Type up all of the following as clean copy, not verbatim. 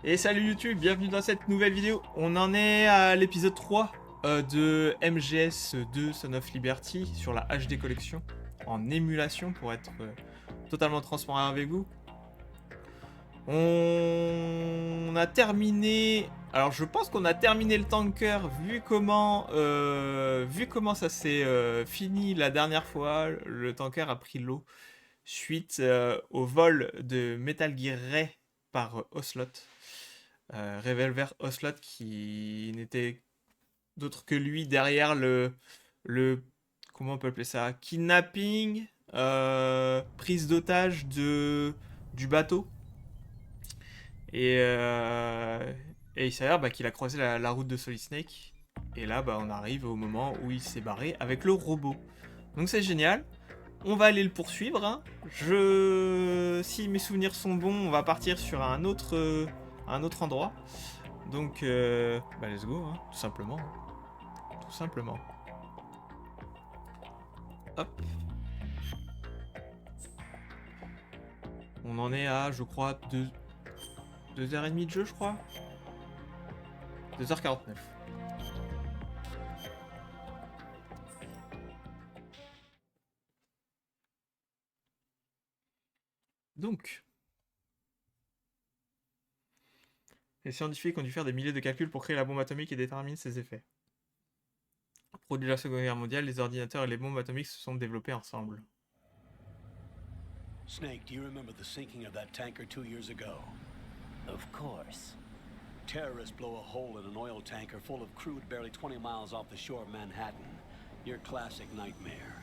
Et salut YouTube, bienvenue dans cette nouvelle vidéo. On en est à l'épisode 3 de MGS 2 Son of Liberty sur la HD Collection, en émulation pour être totalement transparent avec vous. On a terminé... Alors je pense qu'on a terminé le tanker vu comment ça s'est fini la dernière fois. Le tanker a pris l'eau suite au vol de Metal Gear Ray par Ocelot. Revolver Ocelot qui n'était d'autre que lui derrière le comment on peut appeler ça, kidnapping, prise d'otage du bateau et il s'avère qu'il a croisé la route de Solid Snake et là on arrive au moment où il s'est barré avec le robot, donc c'est génial. On va aller le poursuivre, hein. Si mes souvenirs sont bons, on va partir sur un autre endroit. Donc, let's go, hein, tout simplement. Tout simplement. Hop. On en est à, je crois, 2h30 de jeu, je crois. 2h49. Donc, les scientifiques ont dû faire des milliers de calculs pour créer la bombe atomique et déterminer ses effets. Au produit de la Seconde Guerre mondiale, les ordinateurs et les bombes atomiques se sont développés ensemble. Snake, do you remember the sinking of that tanker 2 years ago? Of course. Terrorists blow a hole in an oil tanker full of crude barely 20 miles off the shore of Manhattan. Your classic nightmare.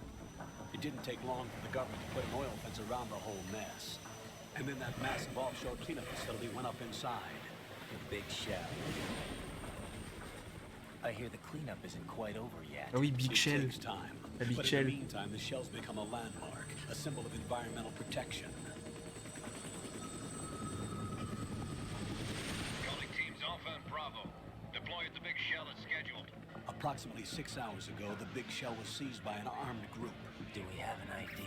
It didn't take long for the government to put an oil fence around the whole mess. And then that massive offshore cleanup facility went up inside. The big shell. I hear the cleanup isn't quite over yet. Ah oui, Big Shell. It takes time. La Big But Shell. in the meantime, the shell's become a landmark, a symbol of environmental protection. Calling teams Alpha and Bravo. Deploy at the Big Shell as scheduled. Approximately 6 hours ago, the Big Shell was seized by an armed group. Do we have an ID?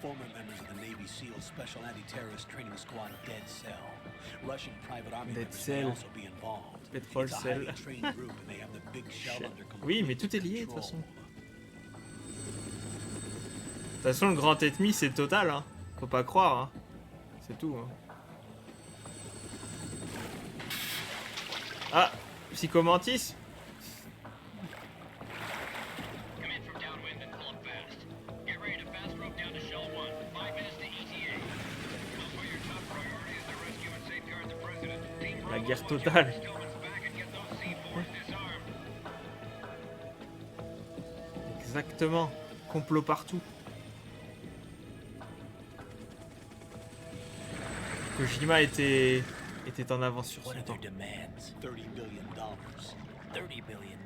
Former members of the Navy SEAL Special Anti-Terrorist Training Squad Dead Cell. Russian private army Dead members may Cell. also be involved. Petrol It's a Cell. highly trained group and they have the Big Shell under Oui, complete mais tout est lié, de toute control. façon. De toute façon, le grand ennemi, c'est Total, hein. Faut pas croire, hein. C'est tout, hein. Ah, Psychomantis. Come in from downwind and pull up fast. Get ready to fast rope down to Shell 1. 5 minutes to ETA. Elsewhere, your top priority is to rescue and safeguard the president. Team La Bravo guerre wants you to totale. get Stillman's back and get those C4s disarmed. Exactement. Complot partout. Kojima était en avance sur What son are temps. their demands? $30 billion. $30 billion.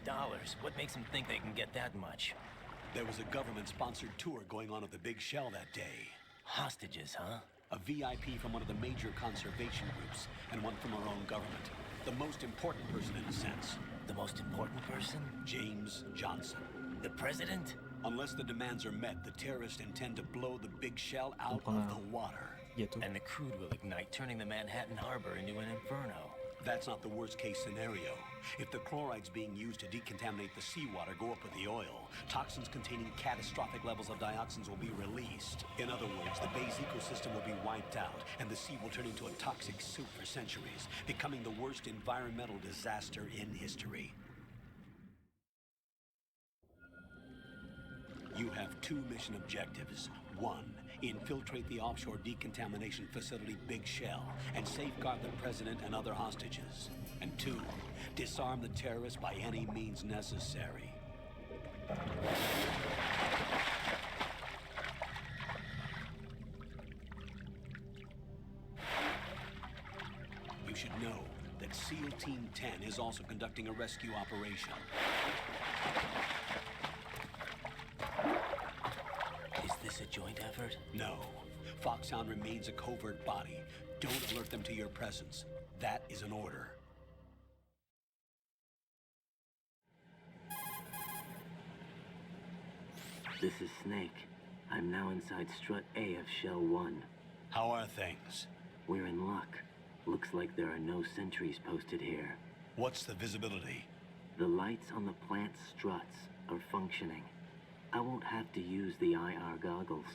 What makes them think they can get that much? There was a government-sponsored tour going on at the Big Shell that day. Hostages, huh? A VIP from one of the major conservation groups and one from our own government. The most important person in a sense. The most important person? James Johnson. The president? Unless the demands are met, the terrorists intend to blow the Big Shell out of the water. Ghetto. And the crude will ignite, turning the Manhattan Harbor into an inferno. That's not the worst-case scenario. If the chlorides being used to decontaminate the seawater go up with the oil, toxins containing catastrophic levels of dioxins will be released. In other words, the bay's ecosystem will be wiped out, and the sea will turn into a toxic soup for centuries, becoming the worst environmental disaster in history. You have 2 mission objectives. 1, infiltrate the offshore decontamination facility Big Shell and safeguard the president and other hostages. And 2, disarm the terrorists by any means necessary. You should know that SEAL Team 10 is also conducting a rescue operation. Is this a joint effort? No. Foxhound remains a covert body. Don't alert them to your presence. That is an order. This is Snake. I'm now inside Strut A of Shell 1. How are things? We're in luck. Looks like there are no sentries posted here. What's the visibility? The lights on the plant struts are functioning. I won't have to use the IR goggles.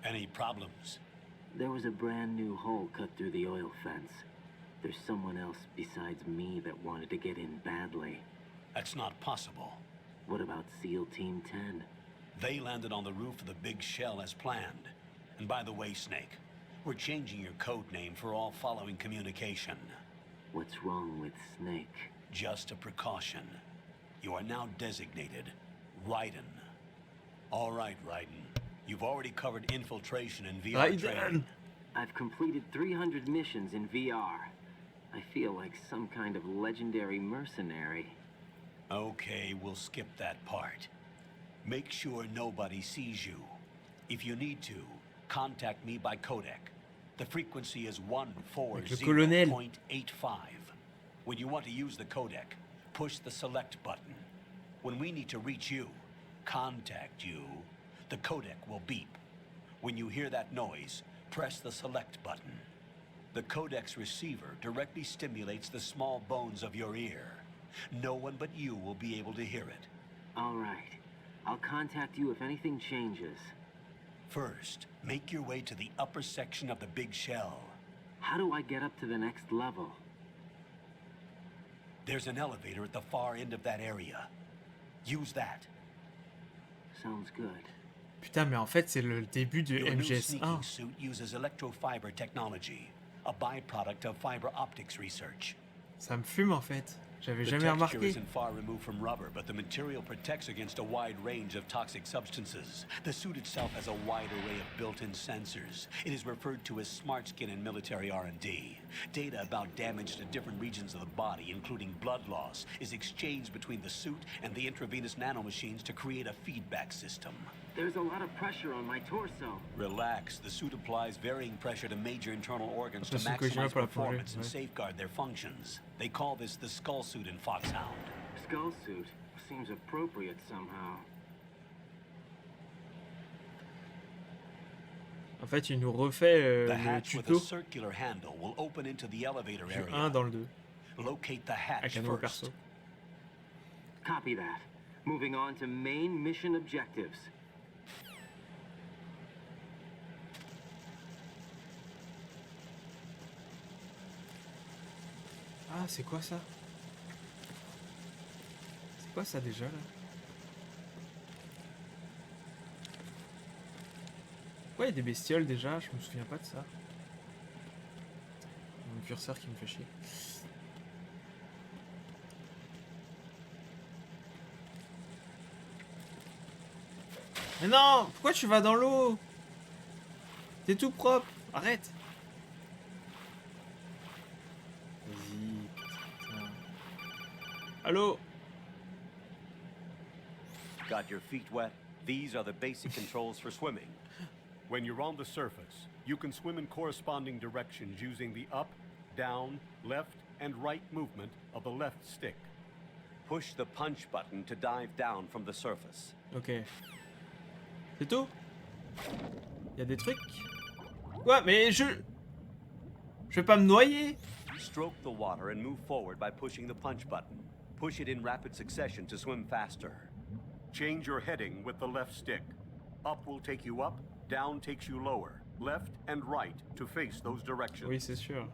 Any problems? There was a brand new hole cut through the oil fence. There's someone else besides me that wanted to get in badly. That's not possible. What about SEAL Team 10? They landed on the roof of the big shell as planned. And by the way, Snake, we're changing your code name for all following communication. What's wrong with Snake? Just a precaution. You are now designated Raiden. All right, Raiden. You've already covered infiltration and VR training. I've completed 300 missions in VR. I feel like some kind of legendary mercenary. Okay, we'll skip that part. Make sure nobody sees you. If you need to, contact me by codec. The frequency is 140.85. When you want to use the codec, push the select button. When we need to reach you, contact you, the codec will beep. When you hear that noise, press the select button. The codec's receiver directly stimulates the small bones of your ear. No one but you will be able to hear it. All right. I'll contact you if anything changes. First, make your way to the upper section of the big shell. How do I get up to the next level? There's an elevator at the far end of that area. Use that. Sounds good. Putain, mais en fait, c'est le début du Your new MGS1. sneaking suit uses electrofiber technology, a byproduct of fiber optics research. Ça me fume en fait. J'avais The jamais texture remarqué. isn't far removed from rubber, but the material protects against a wide range of toxic substances. The suit itself has a wide array of built-in sensors. It is referred to as smart skin in military R&D. Data about damage to different regions of the body, including blood loss, is exchanged between the suit and the intravenous nanomachines to create a feedback system. There's a lot of pressure on my torso. Relax. The suit applies varying pressure to major internal organs to Attention, corrigez-moi maximize pour la performance and plongée, ouais. safeguard their functions. They call this the skull suit in Foxhound. Skull suit seems appropriate somehow. En fait, il nous refait The le hatch with a tuto circular handle will open into the elevator du area. 1 dans le 2. Locate the Avec hatch un nouveau first. perso. Copy that. Moving on to main mission objectives. Ah, c'est quoi ça? C'est quoi ça déjà là? Pourquoi il y a des bestioles déjà? Je me souviens pas de ça. Mon curseur qui me fait chier. Mais non! Pourquoi tu vas dans l'eau? T'es tout propre! Arrête! Vas-y, putain. Allô? Got your feet wet? These are the basic controls for swimming. When you're on the surface, you can swim in corresponding directions using the up, down, left, and right movement of the left stick. Push the punch button to dive down from the surface. Ok. C'est tout? Il y a des trucs? Quoi? Mais je vais pas me noyer? Stroke the water and move forward by pushing the punch button. Push it in rapid succession to swim faster. Change your heading with the left stick. Up will take you up, down takes you lower. Left and right to face those directions. Oui, c'est sûr.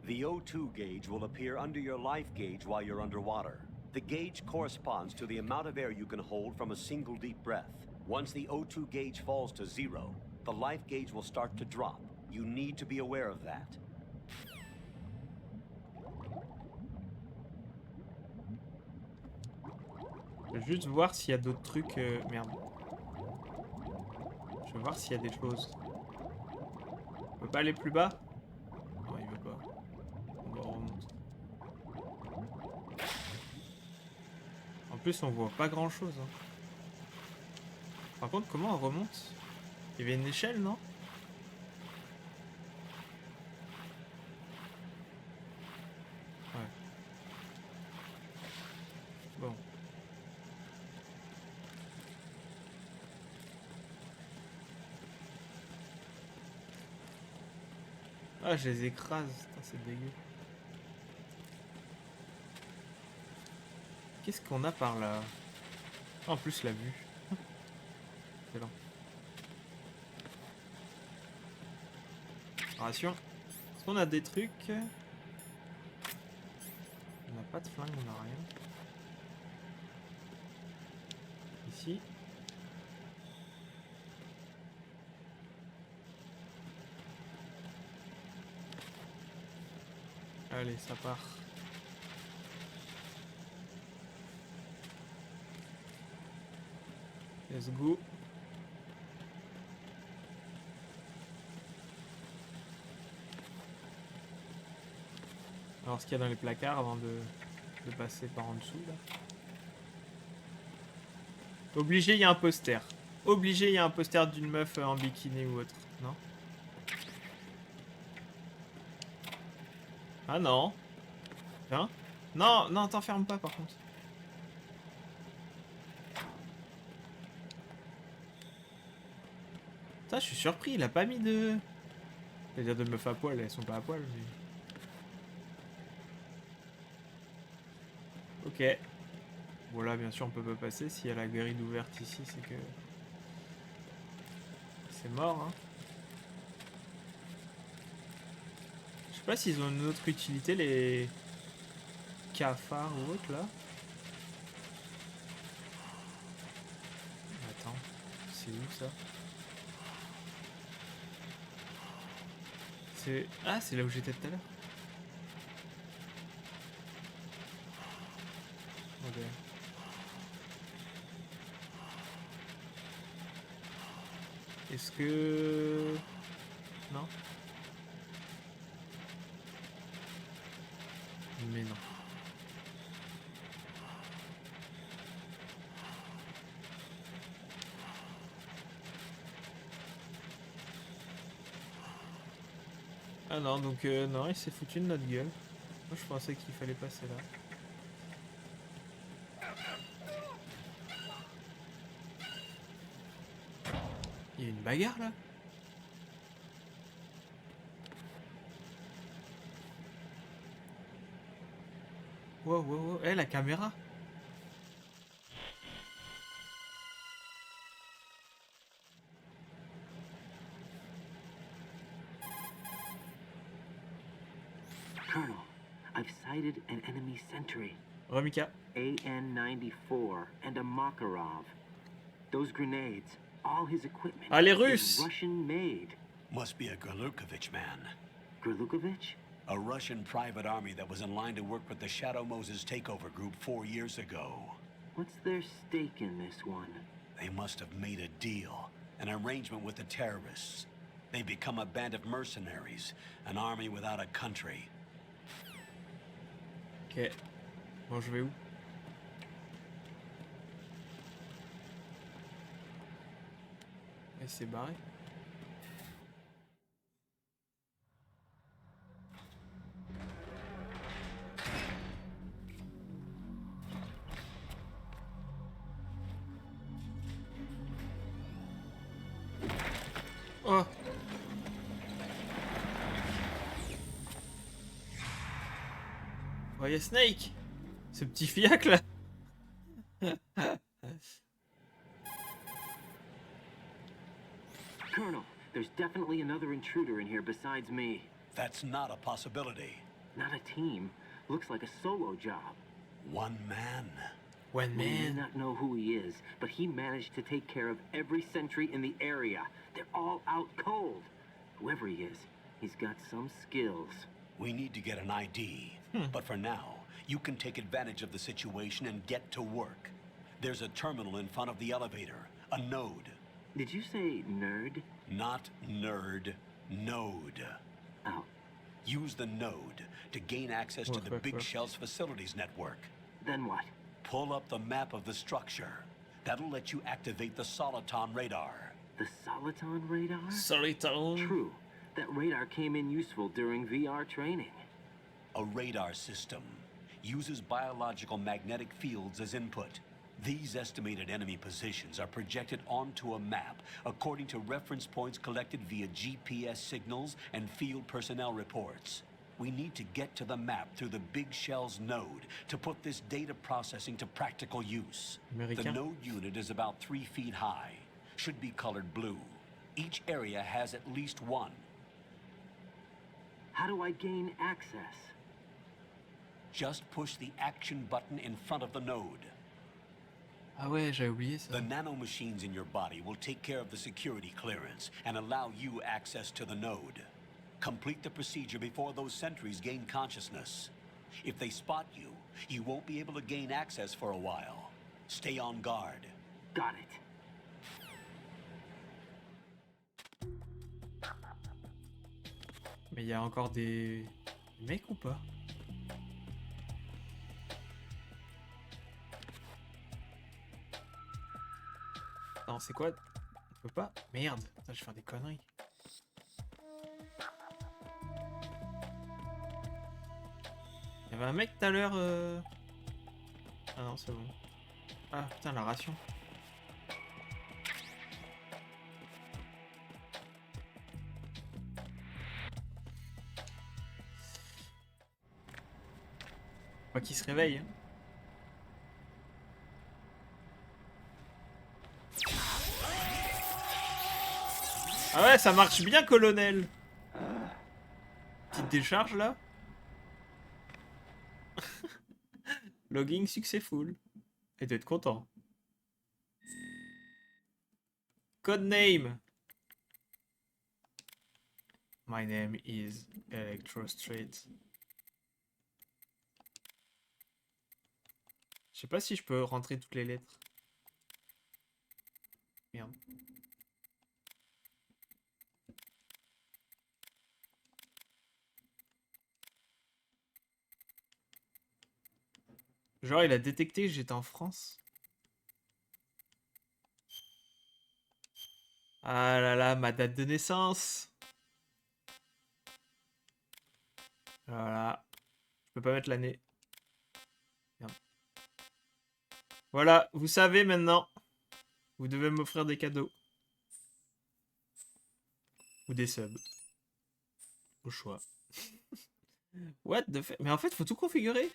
The O2 gauge will appear under your life gauge while you're underwater. The gauge corresponds to the amount of air you can hold from a single deep breath. Once the O2 gauge falls to 0, the life gauge will start to drop. You need to be aware of that. Je vais juste voir s'il y a d'autres trucs. Merde. Je vais voir s'il y a des choses. On peut pas aller plus bas? Non, il veut pas. On remonte. En plus, on voit pas grand chose. Hein. Par contre, comment on remonte? Il y avait une échelle, non? Ouais. Bon. Ah, je les écrase. Putain, c'est dégueu. Qu'est-ce qu'on a par là? En plus, la vue. Excellent. Rassure. Est-ce qu'on a des trucs? On n'a pas de flingue, on n'a rien. Ici. Allez, ça part. Let's go. Alors, ce qu'il y a dans les placards avant de passer par en dessous, là. Obligé, il y a un poster. Obligé, il y a un poster d'une meuf en bikini ou autre, non? Ah non. Hein? Non, non, t'enferme pas par contre. Putain, je suis surpris, il a pas mis de... C'est-à-dire de meufs à poil, elles sont pas à poil, mais... Ok. Voilà, bien sûr, on peut pas passer. S'il y a la grille ouverte ici, c'est que... C'est mort, hein. Je sais pas s'ils ont une autre utilité, les... cafards ou autres, là. Attends, c'est où, ça? C'est... Ah, c'est là où j'étais tout à l'heure. Ok. Est-ce que... Non? Mais non. Ah non, donc non, il s'est foutu de notre gueule. Moi je pensais qu'il fallait passer là. Il y a une bagarre là? Wow, wow, wow. Eh, la caméra! Colonel, I've sighted an enemy sentry. Remika. AN-94 and a Makarov. Those grenades, all his equipment Ah, les is Russes! Russian-made. Must be a Gorlukovich man. Gorlukovich? A Russian private army that was in line to work with the Shadow Moses takeover group 4 years ago. What's their stake in this one? They must have made a deal, an arrangement with the terrorists. They become a band of mercenaries, an army without a country. Ok. Bon, je vais où? Il s'est barré. Oh! Oh, y'a Snake! Ce petit fiac là! Colonel, there's definitely another intruder in here besides me. That's not a possibility. Not a team. Looks like a solo job. One man. One We may man. not know who he is, but he managed to take care of every sentry in the area. They're all out cold. Whoever he is, he's got some skills. We need to get an ID. But for now, you can take advantage of the situation and get to work. There's a terminal in front of the elevator. A node. Did you say nerd? Not nerd. Node. Oh, Use the node to gain access to the Big Shell's facilities network. then what? Pull up the map of the structure. That'll let you activate the Soliton radar. The Soliton radar? Soliton. True. That radar came in useful during VR training. A radar system uses biological magnetic fields as input. These estimated enemy positions are projected onto a map according to reference points collected via GPS signals and field personnel reports. We need to get to the map through the Big Shell's node to put this data processing to practical use. The Américain. node unit is about 3 feet high, should be colored blue. Each area has at least one. How do I gain access? Just push the action button in front of the node. Ah ouais, j'avais oublié ça. The nanomachines in your body will take care of the security clearance and allow you access to the node. Complete the procedure before those sentries gain consciousness. If they spot you, you won't be able to gain access for a while. Stay on guard. Got it. Mais il y a encore des mecs ou pas? Non, c'est quoi? On peut pas? Merde, putain, je vais faire des conneries. Il y avait un mec tout à l'heure. Ah non, c'est bon. Ah putain, la ration. Faut qu'il se réveille. Hein. Ah ouais, ça marche bien, colonel. Petite décharge là. Logging successful. Et d'être content. Codename. My name is Electro Street. Je sais pas si je peux rentrer toutes les lettres. Merde. Genre, il a détecté que j'étais en France. Ah là là, ma date de naissance. Voilà. Je peux pas mettre l'année. Merde. Voilà, vous savez maintenant. Vous devez m'offrir des cadeaux. Ou des subs. Au choix. What the fuck? Mais en fait, faut tout configurer.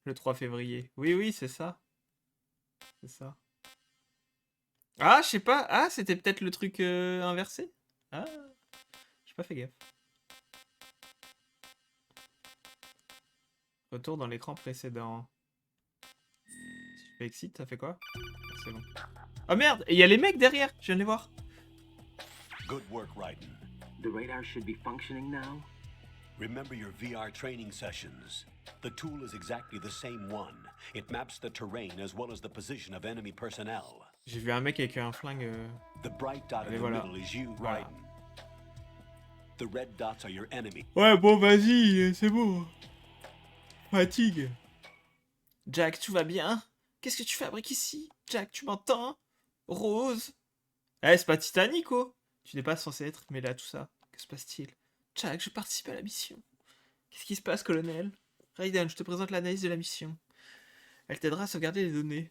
Le 3 février. Oui, oui, c'est ça. C'est ça. Ah, je sais pas. Ah, c'était peut-être le truc inversé. Ah, j'ai pas fait gaffe. Retour dans l'écran précédent. Si je fais exit, ça fait quoi? C'est bon. Oh merde! Et il y a les mecs derrière! Je viens de les voir. Good work, Raiden. The radar should be functioning now. Remember your VR training sessions. The tool is exactly the same one. It maps the terrain as well as the position of enemy personnel. J'ai vu un mec avec un flingue. The bright dot in the voilà. middle is you, Voilà. Raiden. The red dots are your enemy. Ouais, bon, vas-y, c'est bon. Fatigue. Jack, tout va bien? Qu'est-ce que tu fabriques ici? Jack, tu m'entends? Rose? Eh, c'est pas Titanic, oh! Tu n'es pas censé être mêlé à tout ça. Que se passe-t-il? Jack, je participe à la mission. Qu'est-ce qui se passe, colonel? Raiden, je te présente l'analyse de la mission. Elle t'aidera à sauvegarder les données.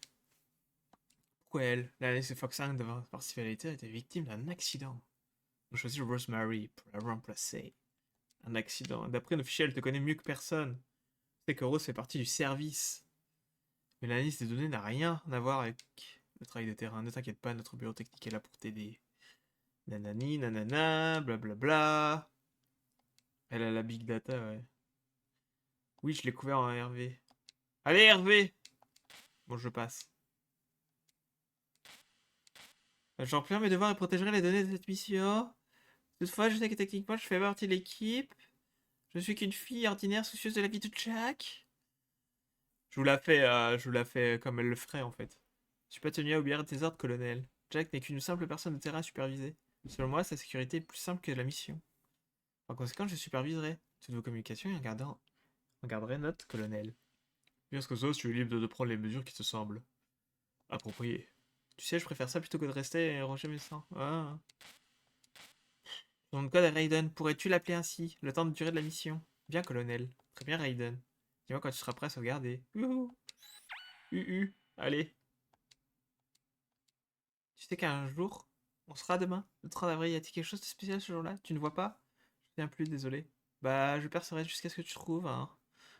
Pourquoi elle? L'analyse de Fox 5 devant participer à l'été était victime d'un accident. On choisit Rosemary pour la remplacer. Un accident. D'après une officielle, elle te connaît mieux que personne. C'est que Rose fait partie du service. Mais l'analyse des données n'a rien à voir avec le travail de terrain. Ne t'inquiète pas, notre bureau technique est là pour t'aider. Nanani, nanana, blablabla. Elle a la big data, ouais. Oui, je l'ai couvert en Hervé. Allez, Hervé! Bon, je passe. Je remplis mes devoirs et protégerai les données de cette mission. Toutefois, je sais que techniquement, je fais partie de l'équipe. Je suis qu'une fille ordinaire soucieuse de la vie de Jack. Je vous la fais comme elle le ferait, en fait. Je suis pas tenu à obéir à tes ordres, colonel. Jack n'est qu'une simple personne de terrain à superviser. Selon moi, sa sécurité est plus simple que la mission. Par conséquent, je superviserai toutes vos communications et regarderai notre colonel. Bien ce que ça, tu es libre de prendre les mesures qui te semblent appropriées. Tu sais, je préfère ça plutôt que de rester et ronger mes sangs. Ah. Son nom de code est Raiden. Pourrais-tu l'appeler ainsi? Le temps de durée de la mission. Bien, colonel. Très bien, Raiden. Dis-moi quand tu seras prêt à sauvegarder. Allez. sais qu'un jour, on sera demain, le 30 avril. Y a-t-il quelque chose de spécial ce jour-là? Tu ne vois pas? Je ne viens plus, désolé. Bah, je percerai jusqu'à ce que tu trouves, hein.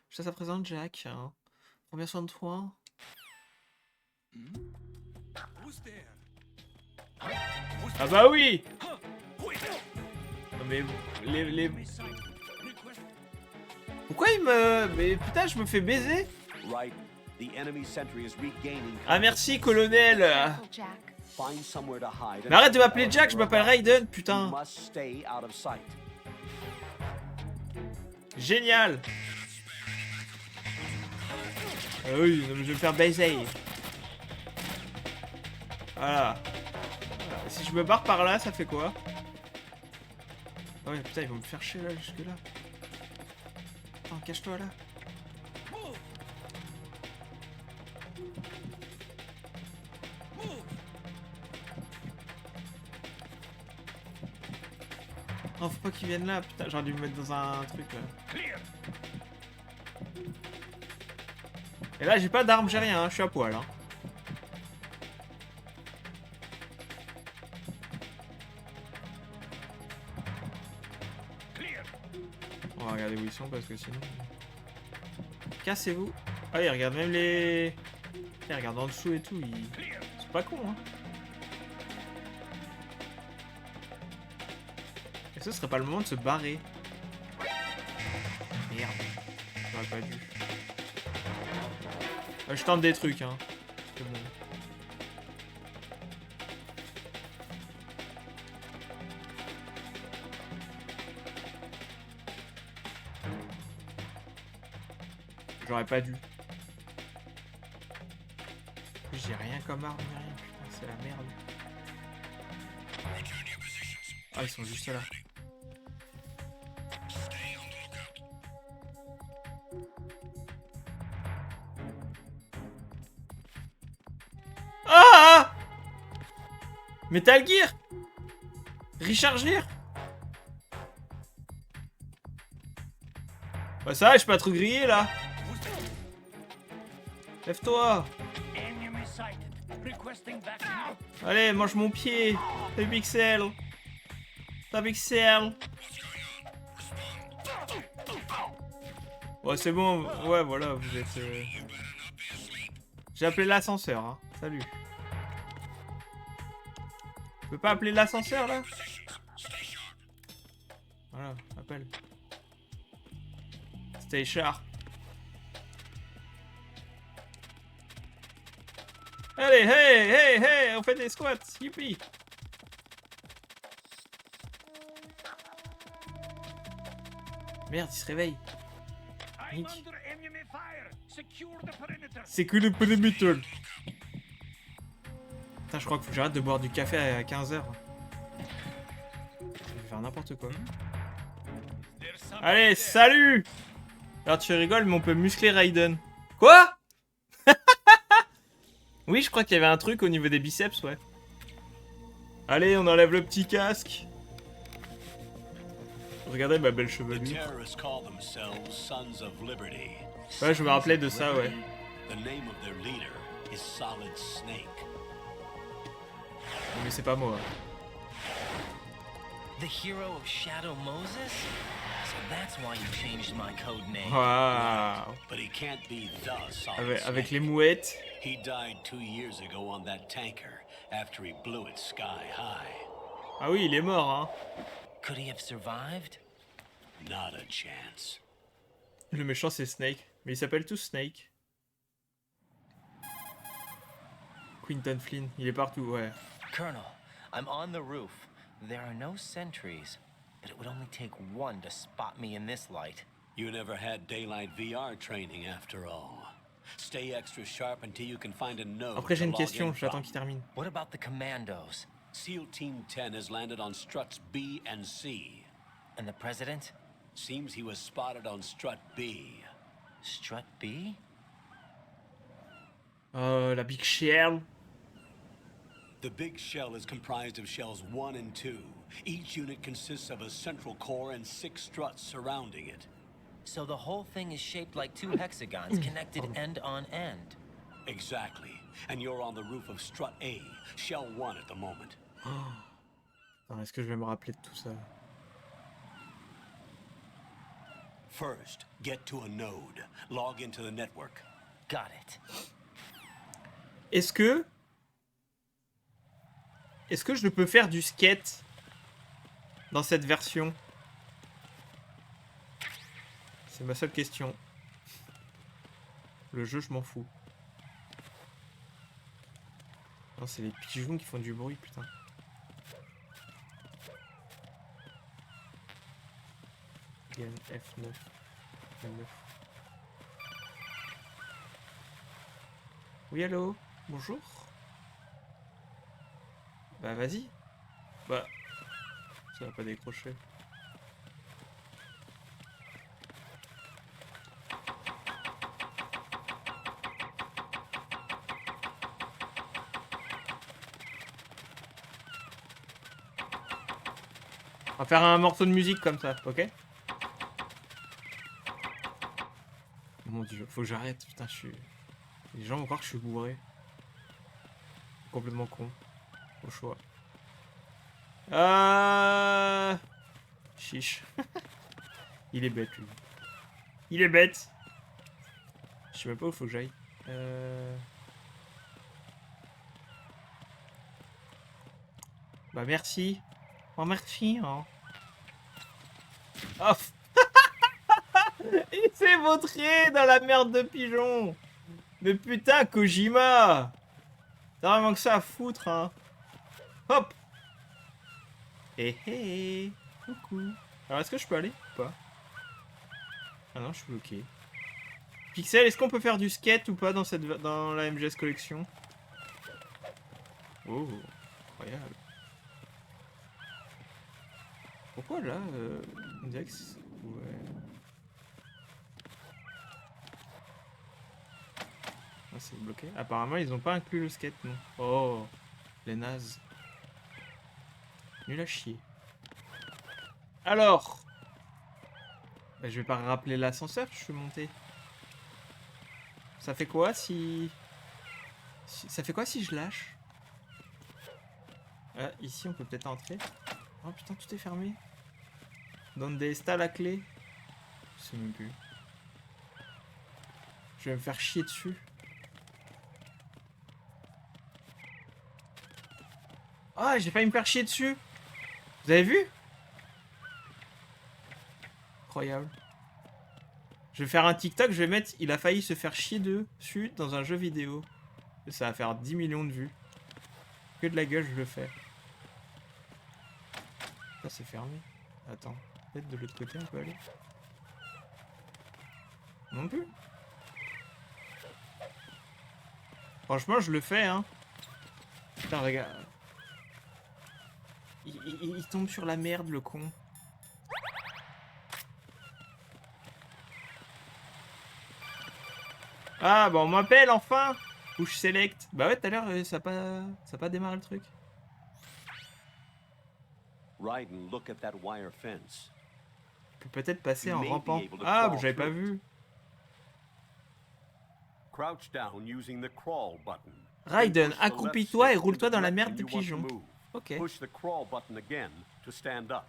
Je te présente Jack, hein. Prends bien soin de toi. Ah bah oui! Non mais les... Pourquoi il me... Mais putain, je me fais baiser? Right. The enemy sentry is regaining. Ah merci, colonel. Jack. Find somewhere to hide. Mais arrête de m'appeler Jack, je m'appelle Raiden, You putain. must stay out of sight. Génial. Ah oui, non, mais je vais me faire baiser. Voilà. Si je me barre par là, ça fait quoi? Ah ouais, putain, ils vont me faire chier là, jusque là. Attends, cache-toi là. Non, faut pas qu'ils viennent là, putain, j'aurais dû me mettre dans un truc là. Et là, j'ai pas d'arme, j'ai rien, hein, je suis à poil. Hein. On va regarder où ils sont parce que sinon. Cassez-vous. Ah, ils regardent même les. Ils regardent en dessous et tout, ils sont pas cons, hein. Et ce serait pas le moment de se barrer. Merde. J'aurais pas dû. Je tente des trucs, hein. C'est bon. J'aurais pas dû. J'ai rien comme arme, ni rien. Putain, c'est la merde. Ah, ils sont juste là. Ah! Metal Gear! Richard Gere! Bah ça va, je suis pas trop grillé là! Lève-toi! Allez, mange mon pied! T'as pixel! T'as pixel! Ouais, c'est bon, ouais, voilà, vous êtes. J'ai appelé l'ascenseur, hein. Salut. Tu peux pas appeler l'ascenseur là? Voilà, appelle. Stay sharp. Allez, hey, hey, hey, on fait des squats, youpi. Merde, il se réveille. Nick. C'est que le perimeter. Putain, je crois qu'il faut que j'arrête de boire du café à 15h. Je vais faire n'importe quoi. Allez, salut! Alors tu rigoles, mais on peut muscler Raiden. Quoi? Oui, je crois qu'il y avait un truc au niveau des biceps, ouais. Allez, on enlève le petit casque. Regardez ma belle chevelure. Ouais, je me rappelais de ça, ouais. Mais c'est pas moi. The hero of Shadow Moses? So that's why you changed my code name. Waouh. But he can't be the Solid Avec les Snake. mouettes. He died 2 years ago on that tanker after he blew it sky high. Ah oui, il est mort, hein. Could he have survived? Not a chance. Le méchant, c'est Snake. Mais ils s'appellent tous Snake. Quinton Flynn, il est partout, ouais. Colonel, I'm on the roof. There are no sentries, but it would only take one to spot me in this light. You never had daylight VR training after all. Stay extra sharp until you can find a node. Après, j'ai une to log question, in j'attends from. qu'il termine. What about the commandos? SEAL Team 10 has landed on struts B and C. And the president? Seems he was spotted on strut B. Strut B? La Big Shell. The big shell is comprised of shells 1 and 2. Each unit consists of a central core and 6 struts surrounding it. So the whole thing is shaped like two hexagons connected end on end. Exactly. And you're on the roof of strut A, shell 1 at the moment. Attends, est-ce que je vais me rappeler de tout ça? First, get to a node. Log into the network. Got it. Est-ce que je peux faire du skate dans cette version? C'est ma seule question. Le jeu, je m'en fous. Non, c'est les pigeons qui font du bruit, putain. Game F9. F9. Oui, allô? Bonjour? Bah, vas-y. Bah, ça va pas décrocher. On va faire un morceau de musique comme ça, ok? Mon dieu, faut que j'arrête, putain, je suis... Les gens vont croire que je suis bourré. Complètement con. Au choix. Chiche. Il est bête, lui. Il est bête. Je sais même pas où faut que j'aille. Bah merci. Oh merci, hein. Oh. Il s'est vautré dans la merde de pigeon. Mais putain, Kojima. T'as vraiment que ça à foutre, hein. Hop. Hé. Coucou. Alors, est-ce que je peux aller ou pas? Ah non, je suis bloqué. Pixel, est-ce qu'on peut faire du skate ou pas dans la MGS Collection? Oh, incroyable. Pourquoi là, Index? Ouais. Ah, c'est bloqué. Apparemment, ils ont pas inclus le skate, non. Oh, les nazes. Nul à chier. Alors, bah, je vais pas rappeler l'ascenseur que je suis monté. Ça fait quoi si... Ça fait quoi si je lâche? Ah, ici, on peut peut-être entrer. Oh putain, tout est fermé. Donde está la clé? Je sais même plus. Je vais me faire chier dessus. Ah, j'ai failli me faire chier dessus. Vous avez vu? Incroyable. Je vais faire un TikTok, je vais mettre il a failli se faire chier dessus dans un jeu vidéo. Et ça va faire 10 millions de vues. Que de la gueule, je le fais. Ça, c'est fermé. Attends, peut-être de l'autre côté, on peut aller. Non plus. Franchement, je le fais, hein. Putain, regarde. Il tombe sur la merde, le con. Ah, bah on m'appelle enfin. Push select. Bah ouais, tout à l'heure, ça a pas démarré le truc. Raiden, look at that wire fence. Je peux peut-être passer en You may be rampant. able to Ah, bah crawl j'avais pas through it. vu. Crouch down using the crawl button. Raiden, Then push the accroupis-toi left et stick roule-toi in the dans la merde direction de you want to pigeon. move. Ok. Push the crawl button again to stand up.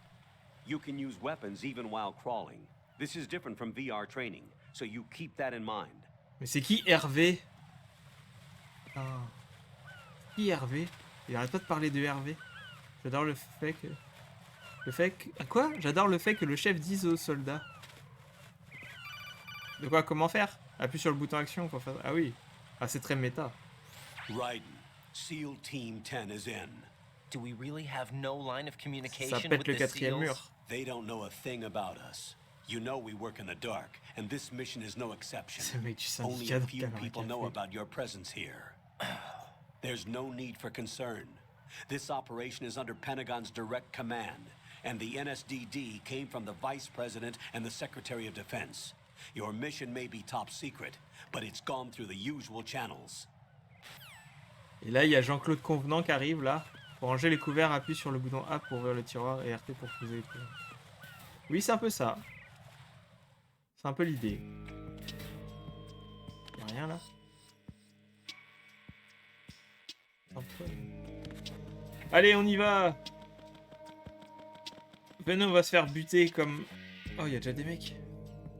You can use weapons even while crawling. This is different from VR training, so you keep that in mind. Mais c'est qui Hervé? Ah. Qui Hervé? Il arrête pas de parler de Hervé. J'adore le fait que... Ah, quoi? J'adore le fait que le chef dise aux soldats. De quoi? Comment faire? Appuie sur le bouton action pour faire... Ah oui. Ah, c'est très méta. Raiden, SEAL Team 10 is in. Do we really have no line of Ça communication pète with le the quatrième SEALs? mur. They don't know a thing about us. You know we work in the dark, and this mission is no exception. C'est le mec du Only syndicat a dans few Caméra people know Café. about your presence here. There's no need for concern. This operation is under Pentagon's direct command, and the NSDD came from the Vice President and the Secretary of Defense. Your mission may be top secret, but it's gone through the usual channels. Et là, il y a Jean-Claude Convenant qui arrive là. Pour ranger les couverts, appuie sur le bouton A pour ouvrir le tiroir et RT pour poser les couverts. Oui, c'est un peu ça. C'est un peu l'idée. Y'a rien là? Allez, on y va. Venez, on va se faire buter comme... Oh, il y a déjà des mecs.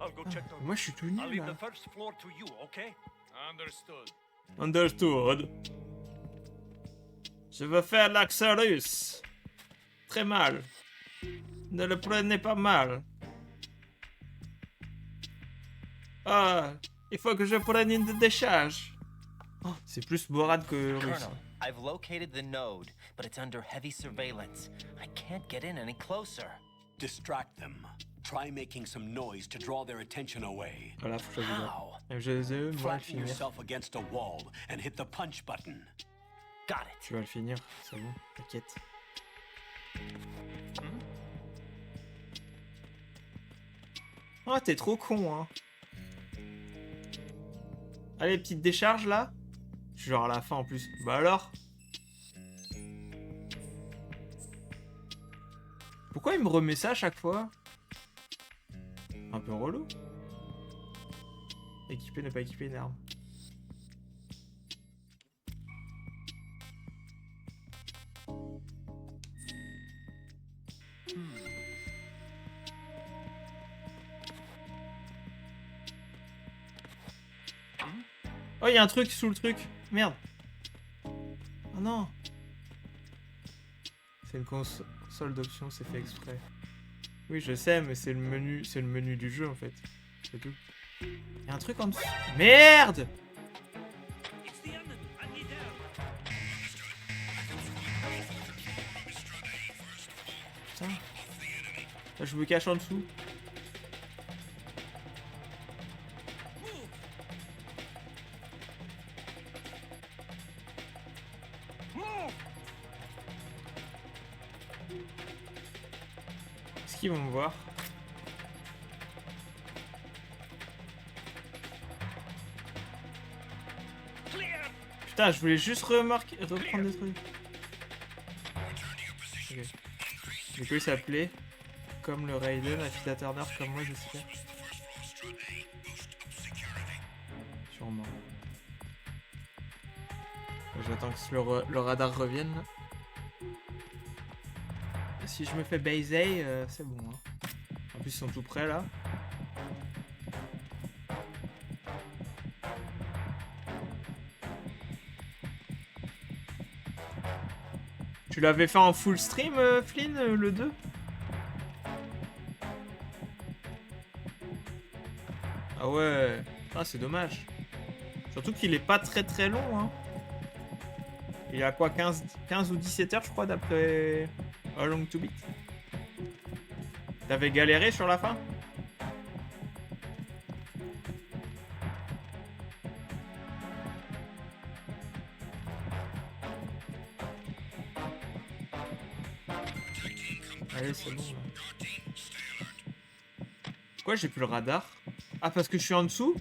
I'll go check on Moi, je suis tout I'll nul, leave là. the first floor to you, okay? Understood. Understood. Je veux faire l'accent russe. Très mal. Ne le prenez pas mal. Ah, il faut que je prenne une décharge. Oh, c'est plus Borat que russe. Colonel, I've located the node, but it's under heavy surveillance. I can't get in any closer. Distract them. Try making some noise to draw their attention away. Voilà, faut choisir. How? Je vais le Flatten finir. yourself against a wall and hit the punch button. Got it. Tu vas le finir, c'est bon, t'inquiète. Oh, t'es trop con, hein. Allez, petite décharge, là. Je suis genre à la fin, en plus. Bah alors? Pourquoi il me remet ça à chaque fois? Un peu relou. Équiper, ne pas équiper une arme. Oh, il y a un truc sous le truc. Merde. Oh non. C'est une console d'options, c'est fait exprès. Oui, je sais, mais c'est le menu du jeu en fait. C'est tout. Il y a un truc en dessous. Merde. Putain. Là, je me cache en dessous. Est-ce qu'ils vont me voir? Putain, je voulais juste reprendre des trucs. Okay. Du coup, il s'appelait comme le Raiden, affiliateur nerd comme moi, j'espère. Sûrement. J'attends que le radar revienne. Là. Si je me fais baiser, c'est bon. Hein. En plus, ils sont tout près là. Tu l'avais fait en full stream, Flynn, le 2? Ah ouais. Ah, c'est dommage. Surtout qu'il est pas très long. Hein. Il y a quoi, 15 ou 17 heures, je crois, d'après How Long to Beat. T'avais galéré sur la fin? Allez, c'est bon. Là. Pourquoi j'ai plus le radar? Ah, parce que je suis en dessous?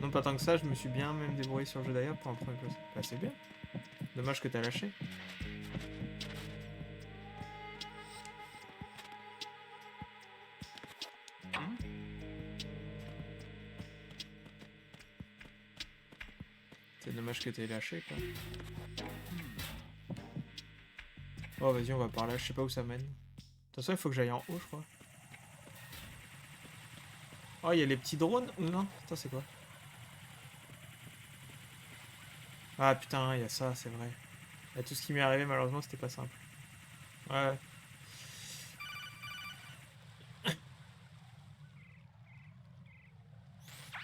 Non, pas tant que ça, je me suis bien même débrouillé sur le jeu d'ailleurs pour en prendre une place. Bah, c'est bien. Dommage que t'as lâché. C'est dommage que t'aies lâché, quoi. Oh, vas-y, on va par là. Je sais pas où ça mène. De toute façon, il faut que j'aille en haut, je crois. Oh, il y a les petits drones. Non, putain, c'est quoi? Ah, putain, il y a ça, c'est vrai. Il y a tout ce qui m'est arrivé, malheureusement, c'était pas simple. Ouais.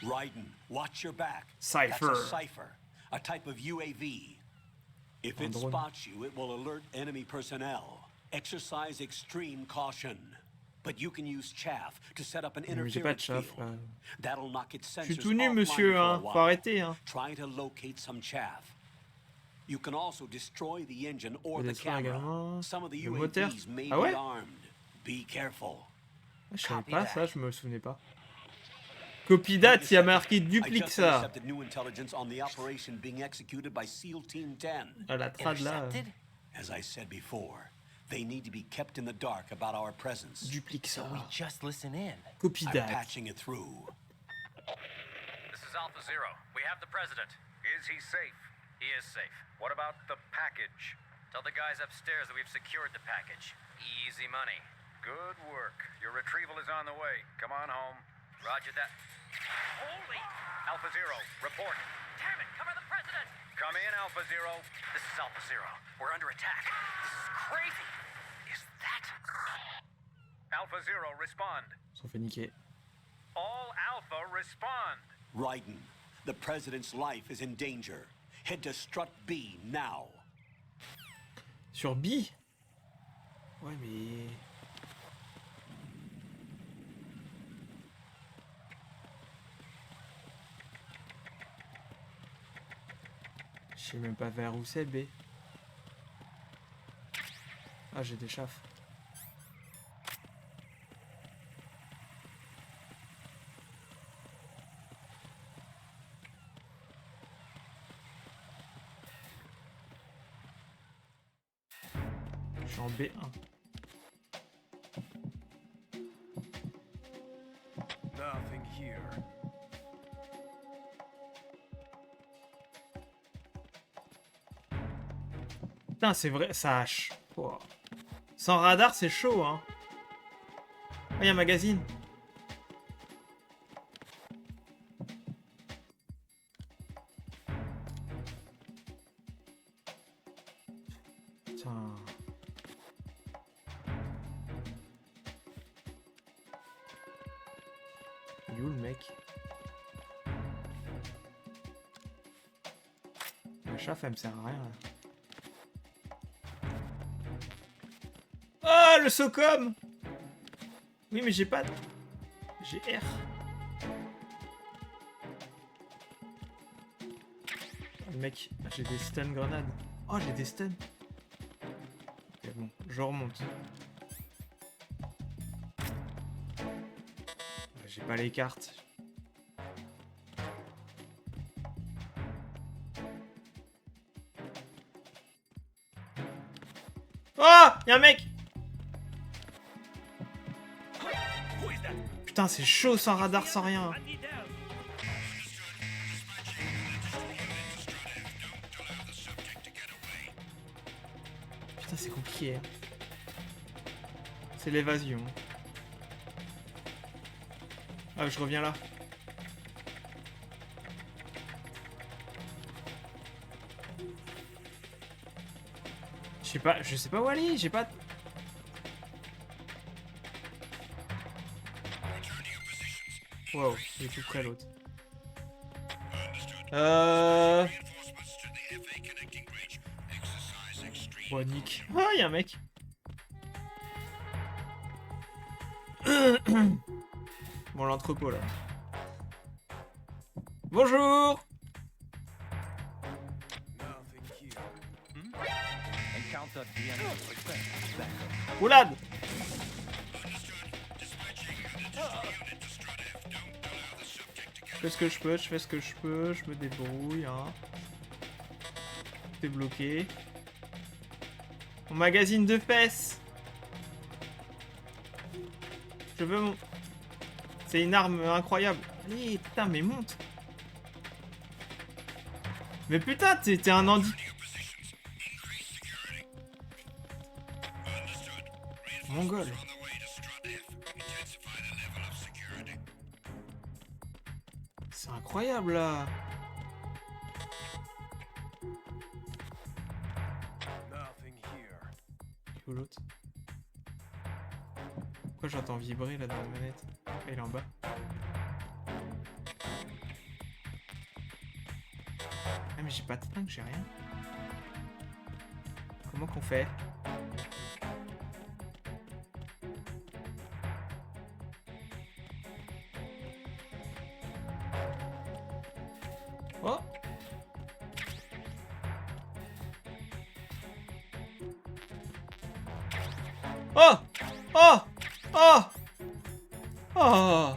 Raiden, watch your back. Cypher. That's a cipher, a type of UAV. If it drone. spots you, it will alert enemy personnel. Exercise extreme caution. But you can use chaff to set up an Mais j'ai pas de interference chaff, field. là. That'll knock its Je suis sensors tout nu, offline monsieur, for a hein. while. Faut arrêter, hein. Try to locate some chaff. You can also destroy the engine or Peut the détruire camera. également Some of the le moteur. UAVs may Ah ouais? be armed. Be careful. Je savais Copy pas that. ça, je me souvenais pas. Copy that, il y a marqué I duplique just ça. intercepted new intelligence on the operation being executed by SEAL Team 10. Ah, la trad là. Intercepted? As I said before, they need to be kept in the dark about our presence. Duplique ça. So we just listen in. Copy I'm that. patching it through. This is Alpha Zero. We have the president. Is he safe? He is safe. What about the package? Tell the guys upstairs that we've secured the package. Easy money. Good work. Your retrieval is on the way. Come on home. Roger that. Holy! Alpha Zero, report. Damn it! Cover the president! Come in, Alpha Zero. This is Alpha Zero. We're under attack. This is crazy. Is that... Alpha Zero, respond. Ils sont fait niquer. All Alpha, respond. Raiden, the president's life is in danger. Head to Strut B now. Sur B? Ouais, mais... Je sais même pas vers où c'est, B. Ah, j'ai des chaffes. Je suis en B1. Nothing here. Putain, c'est vrai, ça hache. Oh. Sans radar, c'est chaud, hein. Ah, y a un magazine. Putain. Il est où le mec? La chauffe, elle me sert à rien, là. Ah, le SOCOM! Oui, mais j'ai pas... J'ai R. Ah, le mec, j'ai des stun grenades. Oh, j'ai des stuns. Ok, bon, je remonte. J'ai pas les cartes. Oh! Y'a un mec! Putain, c'est chaud sans radar, sans rien. Putain, c'est compliqué. Hein. C'est l'évasion. Ah, je reviens là. Je sais pas où aller, j'ai pas... Wow, il est tout près l'autre. Bon, nick. Ah, il y a un mec. Bon, l'entrepôt là. Bonjour. Roulade. Je fais ce que je peux, je fais ce que je peux, je me débrouille, hein. Tout est bloqué. Mon magazine de fesses. Je veux mon... C'est une arme incroyable. Allez, putain, mais monte. Mais putain, t'es un handi... Mongol. C'est incroyable là. Où l'autre? Pourquoi j'entends vibrer là dans la manette? Ah, il est en bas. Ah mais j'ai pas de flingue, j'ai rien. Comment qu'on fait? Oh! Oh! Oh! Oh! Oh!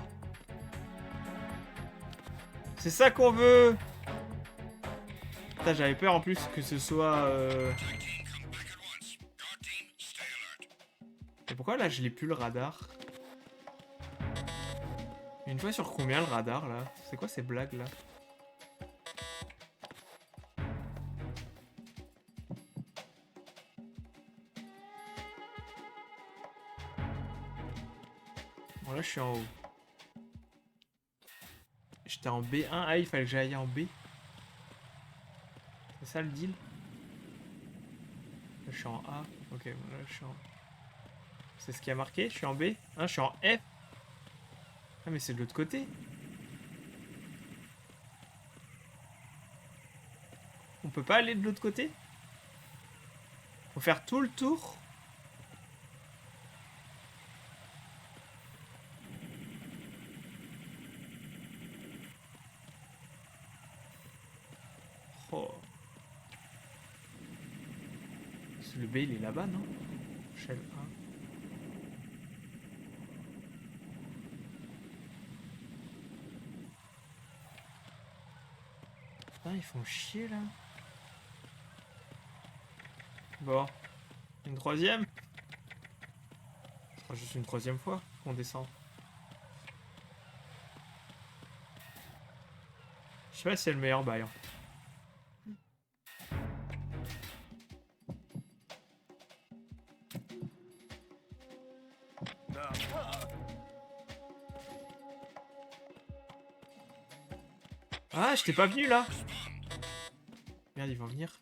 C'est ça qu'on veut! Putain, j'avais peur en plus que ce soit... Et pourquoi là je l'ai plus le radar? Une fois sur combien le radar là? C'est quoi ces blagues là? je suis en haut. J'étais en B1. Ah, il fallait que j'aille en B. C'est ça le deal? Là, je suis en A. Ok, bon, là, je suis en... C'est ce qui a marqué? Je suis en B? Ah, je suis en F. Ah, mais c'est de l'autre côté. On peut pas aller de l'autre côté? Faut faire tout le tour? Oh. Le B, il est là-bas, non? Shell 1. Putain, ils font chier, là. Bon. Une troisième? Ce sera juste une troisième fois qu'on descend. Je sais pas si c'est le meilleur bail. Hein. Ah, je t'ai pas venu là. Merde, ils vont venir.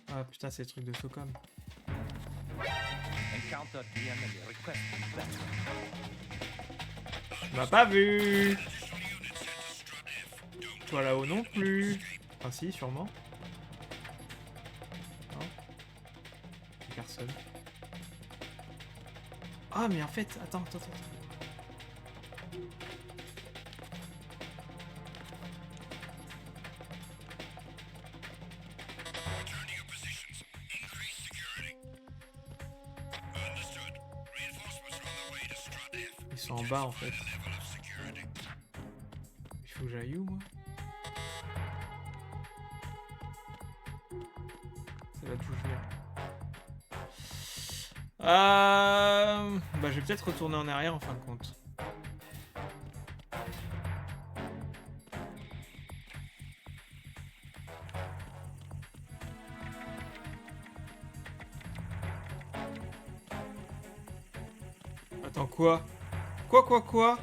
Ah putain, c'est le truc de Socom. Tu m'as pas vu. Toi là-haut non plus. Ah si, sûrement. Non. Personne. Ah mais en fait, attends. Ils sont en bas en fait. Il faut que j'aille où moi? Ça va d'où je viens. Bah je vais peut-être retourner en arrière en fin de compte. Attends, quoi? Quoi?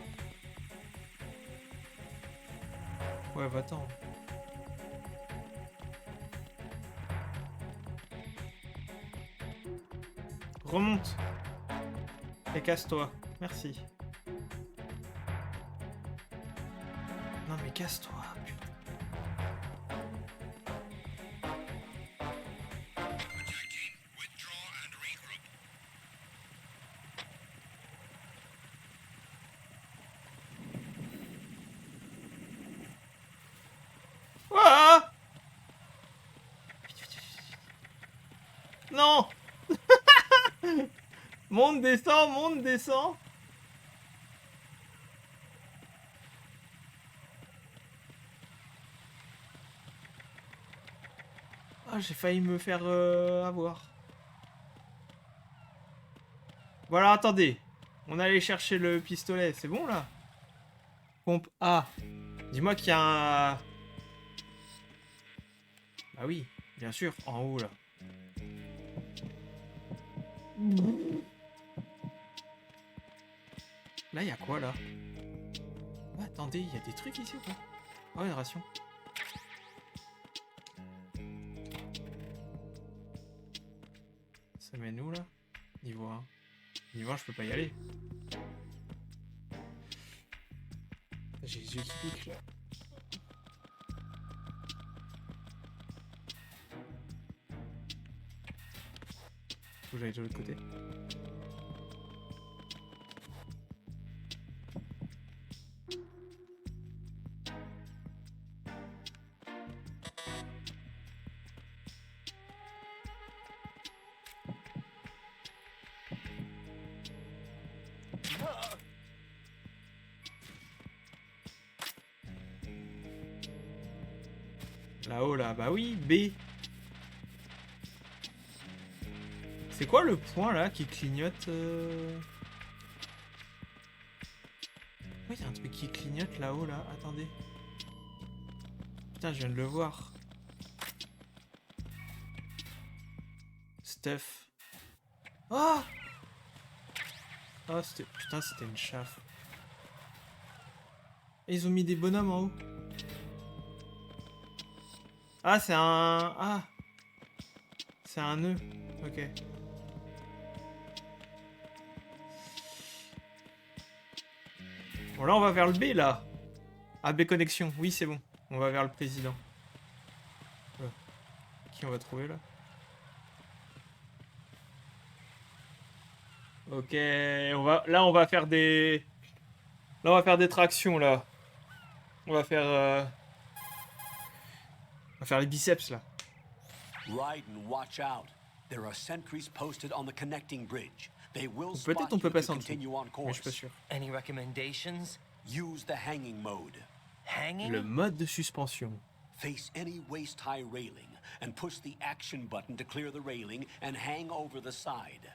Ouais, va-t'en. Remonte. Et casse-toi. Merci. Non mais casse-toi, putain. Ah! Non! Monte, descend. Ah, j'ai failli me faire avoir. Voilà, attendez. On allait chercher le pistolet, c'est bon là? Pompe A. Dis-moi qu'il y a un... Bah oui, bien sûr, en haut là. Là, il y a quoi là? Ah, attendez, il y a des trucs ici ou pas? Oh, une ration. Ça mène où là? Niveau 1. Niveau 1, je peux pas y aller. J'ai les yeux qui piquent là. Faut que j'aille de l'autre côté. Là-haut, là. Bah oui, B. C'est quoi le point, là, qui clignote Oui, il y a un truc qui clignote là-haut, là. Attendez. Putain, je viens de le voir. stuff. Oh. Oh, c'était... Putain, c'était une chauffe. Et ils ont mis des bonhommes en haut. Ah, c'est un... Ah. C'est un nœud. Ok. Bon, là, on va vers le B, là. Ah, B connexion. Oui, c'est bon. On va vers le président. Qui on va trouver, là? Ok, là, on va faire des... Là, on va faire des tractions, là. On va faire... On va faire les biceps, là. Raiden, watch out. There are sentries posted on the connecting bridge. They will Peut-être spot on you peut if passer you en dessous. continue on Mais je course. suis pas sûr. Any recommendations? Use the hanging mode. Hanging? Le mode de suspension. Face any waist-high railing and push the action button to clear the railing and hang over the side.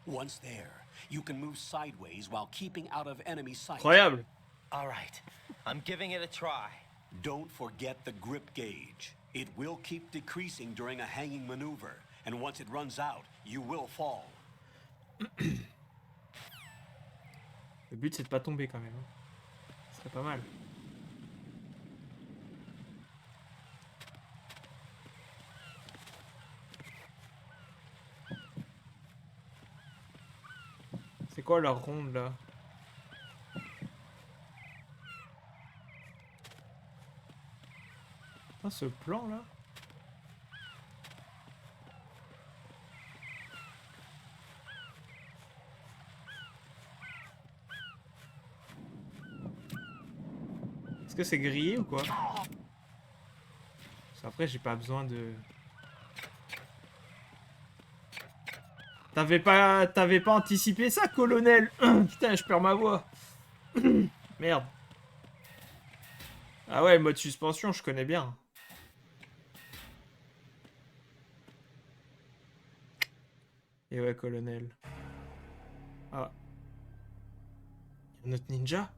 Once there, you can move sideways while keeping out of enemy sight. Incroyable. All right, I'm giving it a try. Don't forget the grip gauge. It will keep decreasing during a hanging maneuver, and once it runs out, you will fall. Le but, c'est de pas tomber, quand même. Ce serait pas mal. C'est quoi leur ronde, là? Ah, ce plan, là? Est-ce que c'est grillé ou quoi? Parce qu'après, j'ai pas besoin de... T'avais pas anticipé ça, colonel? Putain, je perds ma voix. Merde. Ah ouais, mode suspension, je connais bien. Et ouais, colonel. Ah. Il y a un autre ninja?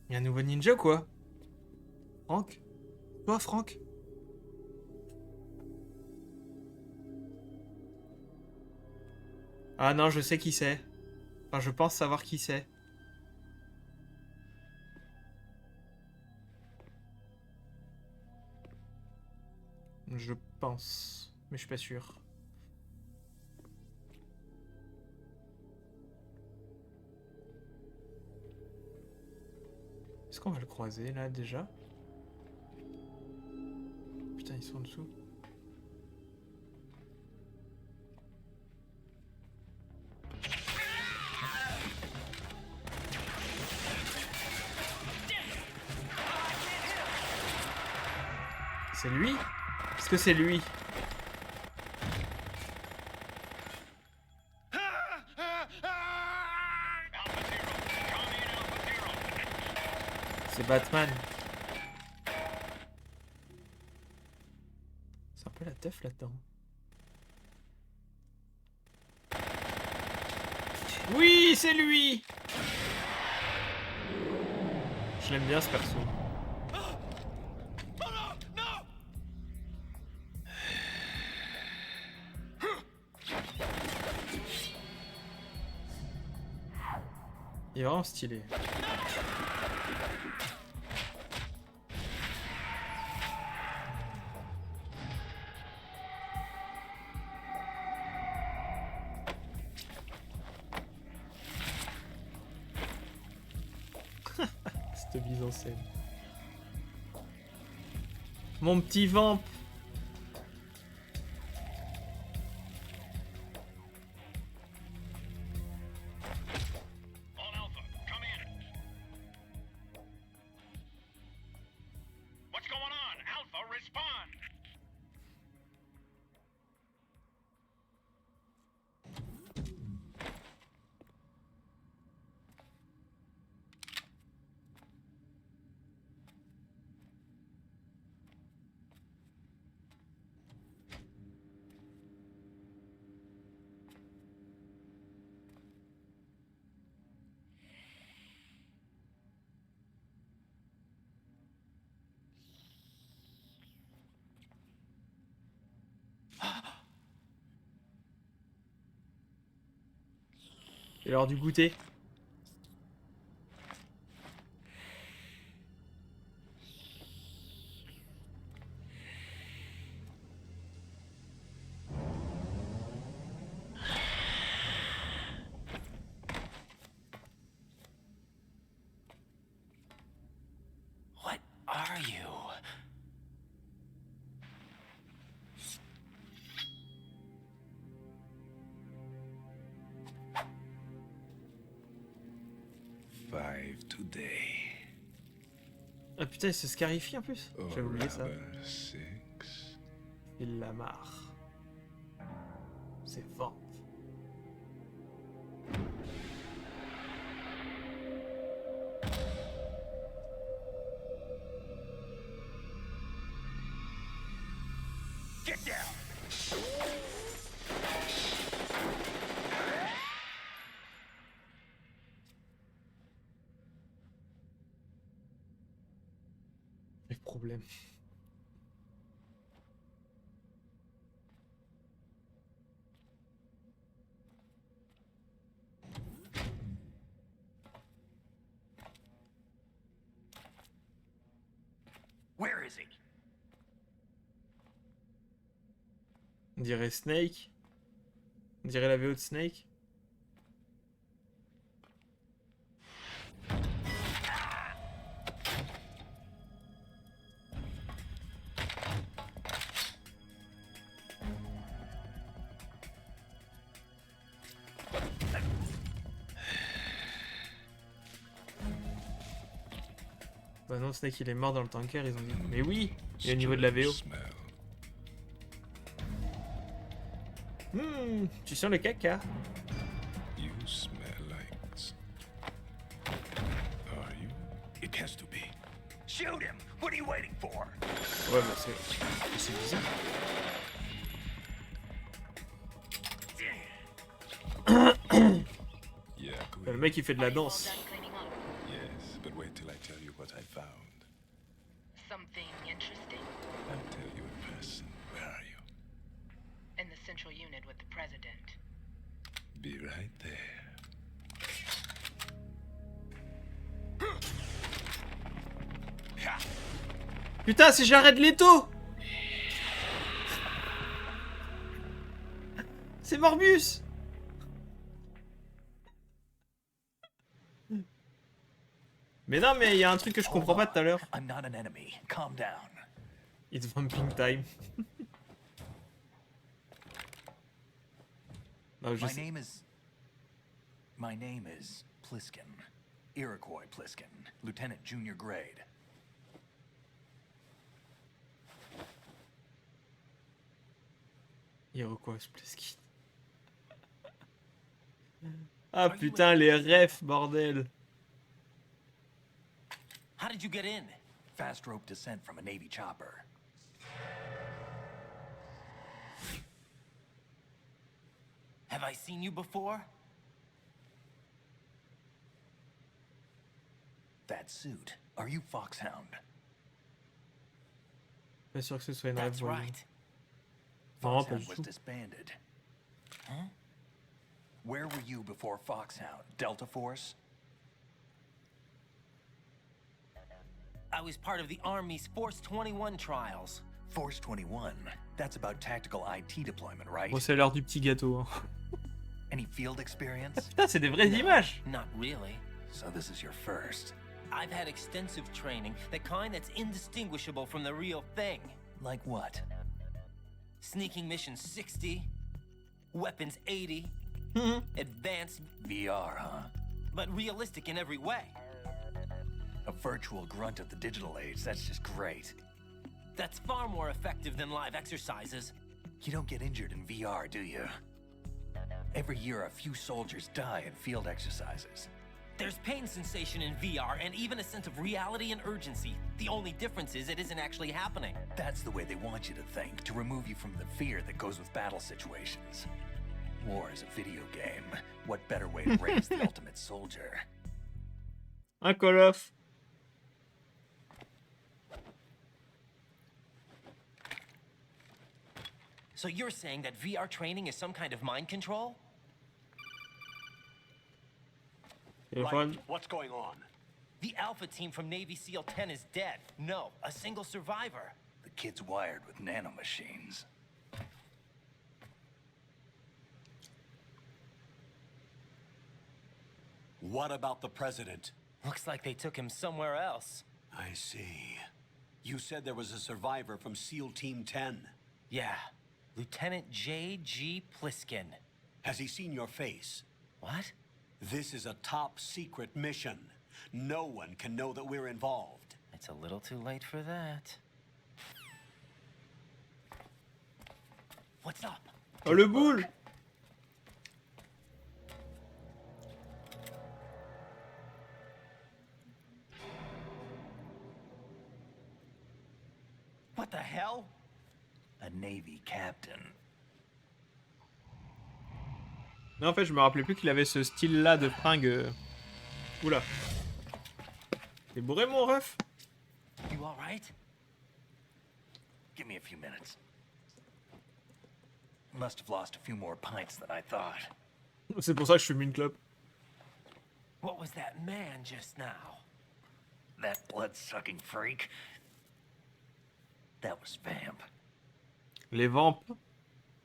Il y a un nouveau ninja ou quoi? Franck? Toi, Franck? Ah non, je sais qui c'est. Enfin, je pense savoir qui c'est. Je pense. Mais je suis pas sûr. Est-ce qu'on va le croiser là déjà? Putain, ils sont en dessous. C'est lui? Est-ce que c'est lui? C'est Batman. C'est un peu la teuf là-dedans. Oui, c'est lui! Je l'aime bien ce perso. Il est vraiment stylé. Cette mise en scène. Mon petit vamp. All Alpha, come in. What's going on? Alpha, respond. C'est l'heure du goûter. What are you? Today. Ah putain, il se scarifie en plus. J'avais oublié ça. 6. Il l'a marre. C'est fort. Get down! Les problèmes. Where is he? On dirait Snake. On dirait la VO de Snake. Bah non, Snake il est mort dans le tanker, ils ont dit. Mais oui, il est au niveau de la VO. Tu sens le caca. You smell like. Are you? It has to be. Shoot him! What are you waiting for? Ouais, bah c'est bizarre. Yeah, Le mec il fait de la danse. yes, but wait till I tell you what I found. Something interesting? I'll tell you in person. Where are you? In the central unit with the president. Be right there. Putain, c'est Jared Leto. C'est Morbius. Mais non, mais il y a un truc que je comprends pas tout à l'heure. I'm not an enemy. Calm down. It's vamping time. Non, je sais. My name is Pliskin. Iroquois Pliskin, Lieutenant Junior Grade. Iroquois Pliskin. Ah putain, les refs, bordel. How did you get in? Fast rope descent from a Navy chopper. Have I seen you before? That suit. Are you Foxhound? Pas sûr que ce soit une rêve. That's right. Non, pas Foxhound du was tout. disbanded. Huh? Where were you before Foxhound? Delta Force? I was part of the Army's Force 21 trials. Force 21? That's about tactical IT deployment, right? Bon, c'est l'heure du petit gâteau. Hein. Any field experience? Putain, c'est des vraies images. Not really. So this is your first. I've had extensive training, the kind that's indistinguishable from the real thing. Like what? Sneaking mission 60, weapons 80, advanced, VR, huh? but realistic in every way. A virtual grunt of the digital age, that's just great. That's far more effective than live exercises. You don't get injured in VR, do you? Every year, a few soldiers die in field exercises. There's pain sensation in VR and even a sense of reality and urgency. The only difference is it isn't actually happening. That's the way they want you to think, to remove you from the fear that goes with battle situations. War is a video game. What better way to raise the ultimate soldier? Un Call of. So you're saying that VR training is some kind of mind control? Téléphone. Right. What's going on? The Alpha team from Navy SEAL 10 is dead. No, a single survivor. The kid's wired with nanomachines. What about the president? Looks like they took him somewhere else. I see. You said there was a survivor from SEAL Team 10. Yeah, Lieutenant J.G. Pliskin. Has he seen your face? What? This is a top secret mission. No one can know that we're involved. It's a little too late for that. What's up? Oh, le boule! What the hell? A Navy captain. Non, en fait, je me rappelais plus qu'il avait ce style-là de fringue. Oula. T'es bourré, mon ref? You all right? Give me a few minutes. Must have lost a few more pints than I thought. C'est pour ça que je fume une clope. What was that man just now? That blood-sucking freak. That was Vamp. Les vampes.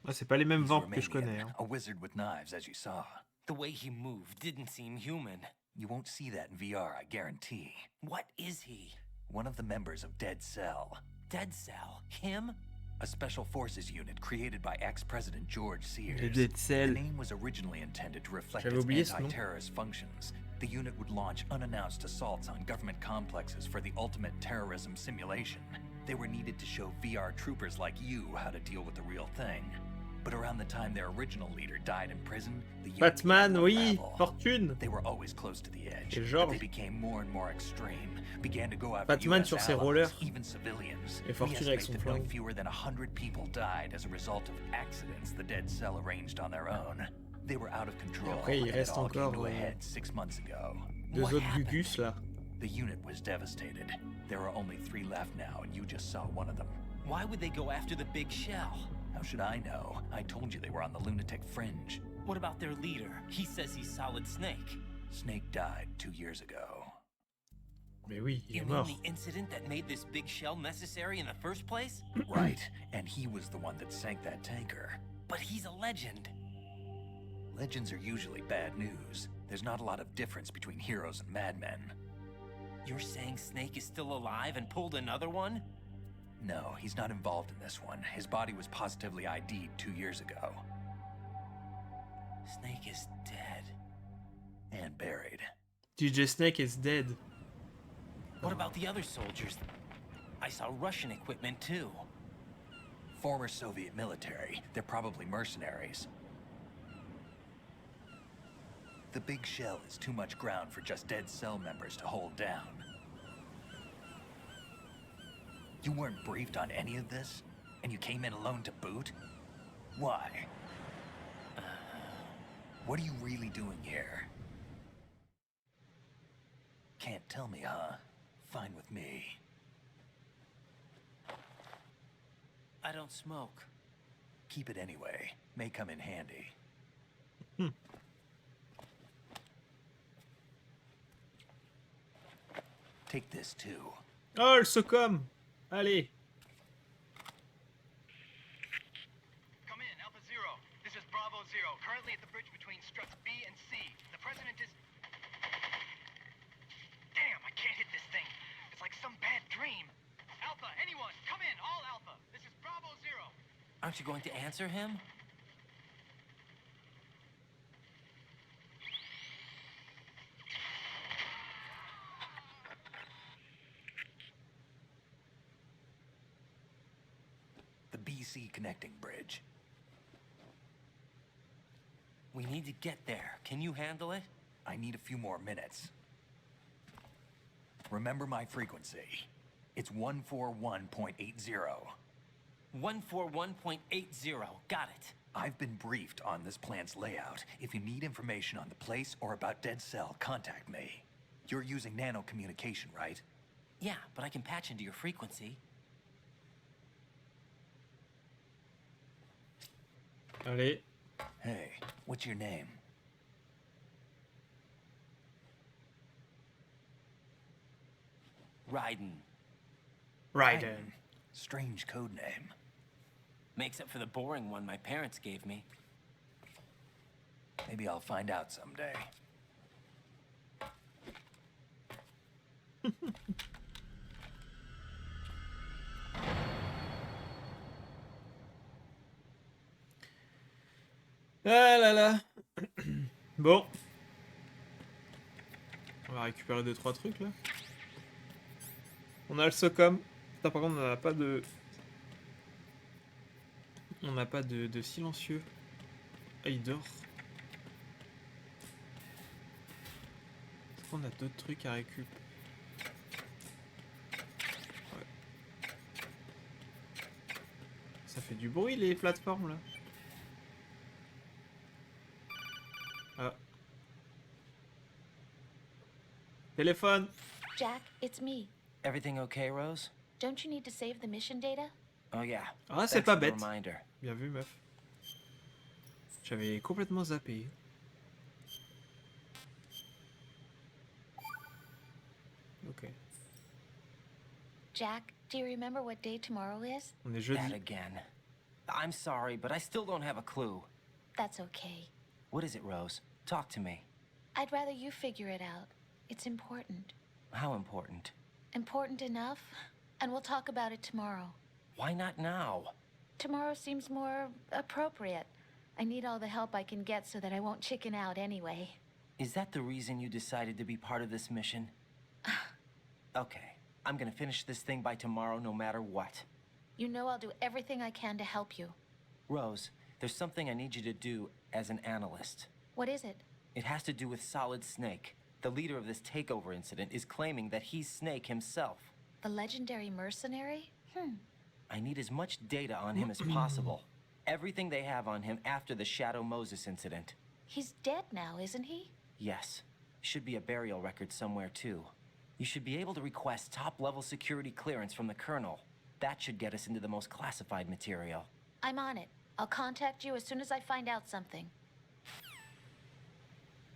Ah, c'est pas les mêmes He's vampes que je connais. Romanian, Hein. a wizard with knives, as you saw. The way he moved didn't seem human. You won't see that in VR, I guarantee. What is he? One of the members of Dead Cell. Dead Cell? Him? A special forces unit created by ex-president George Sears. Les Dead The Cell. name was originally intended to reflect J'avais its oublié ce nom. anti-terrorist functions. The unit would launch unannounced assaults on government complexes for the ultimate terrorism simulation. They were needed to show VR troopers like you how to deal with the real thing. But around the time their original leader died in prison, the unit Batman, began to oui, unravel. Fortune. They were always close to the edge, Et but Georges. they became more and more extreme. Began to go after Batman US sur ses allies, rollers. even civilians. Et Fortune We avec estimate son that no flingue. fewer than 100 people died as a result of accidents the Dead Cell arranged on their own. They were out of control. après, il and it reste all came encore, to a head 6 months ago. Deux What autres happened? Gugus là. The unit was devastated. There are only 3 left now, and you just saw one of them. Why would they go after the big shell? How should I know? I told you they were on the lunatic fringe. What about their leader? He says he's Solid Snake. Snake died 2 years ago. Mais oui, il You est mean mort. the incident that made this big shell necessary in the first place? Right, and he was the one that sank that tanker. But he's a legend. Legends are usually bad news. There's not a lot of difference between heroes and madmen. You're saying Snake is still alive and pulled another one? No, he's not involved in this one. His body was positively ID'd 2 years ago. Snake is dead. And buried. DJ Snake is dead. What about the other soldiers? I saw Russian equipment too. Former Soviet military. They're probably mercenaries. The big shell is too much ground for just Dead Cell members to hold down. You weren't briefed on any of this? And you came in alone to boot? Why? What are you really doing here? Can't tell me, huh? Fine with me. I don't smoke. Keep it anyway. May come in handy. Take this too. Oh, le Socom. Allez. Come in, Alpha Zero. This is Bravo Zero, currently at the bridge between struts B and C. The president is... Damn, I can't hit this thing. It's like some bad dream. Alpha, anyone, come in, all Alpha. This is Bravo Zero. Aren't you going to answer him? The BC connecting bridge. We need to get there. Can you handle it? I need a few more minutes. Remember my frequency. It's 141.80. 141.80. Got it. I've been briefed on this plan's layout. If you need information on the place or about Dead Cell, contact me. You're using nano communication, right? Yeah, but I can patch into your frequency. Allez. Hey, what's your name? Raiden. Raiden. Strange code name. Makes up for the boring one my parents gave me. Maybe I'll find out someday. Ah là là. Bon. On va récupérer 2-3 trucs là. On a le SOCOM. Putain, par contre, on n'a pas de... On n'a pas de silencieux. Ah, il dort. Est-ce qu'on a d'autres trucs à récup? Ouais. Ça fait du bruit les plateformes là. Ah. Téléphone. Jack, it's me. Everything okay, Rose? Don't you need to save the mission data? Oh yeah. Ah, c'est pas bête. Bien vu, meuf. J'avais complètement zappé. Ok. Jack, do you remember what day tomorrow is? On est jeudi. That again. I'm sorry, but I still don't have a clue. That's okay. What is it, Rose? Talk to me. I'd rather you figure it out. It's important. How important? Important enough? And we'll talk about it tomorrow. Why not now? Tomorrow seems more appropriate. I need all the help I can get so that I won't chicken out anyway. Is that the reason you decided to be part of this mission? Okay, I'm gonna finish this thing by tomorrow no matter what. You know I'll do everything I can to help you. Rose, there's something I need you to do as an analyst. What is it? It has to do with Solid Snake. The leader of this takeover incident is claiming that he's Snake himself. The legendary mercenary? I need as much data on him as possible. Everything they have on him after the Shadow Moses incident. He's dead now, isn't he? Yes. Should be a burial record somewhere, too. You should be able to request top-level security clearance from the Colonel. That should get us into the most classified material. I'm on it. I'll contact you as soon as I find out something.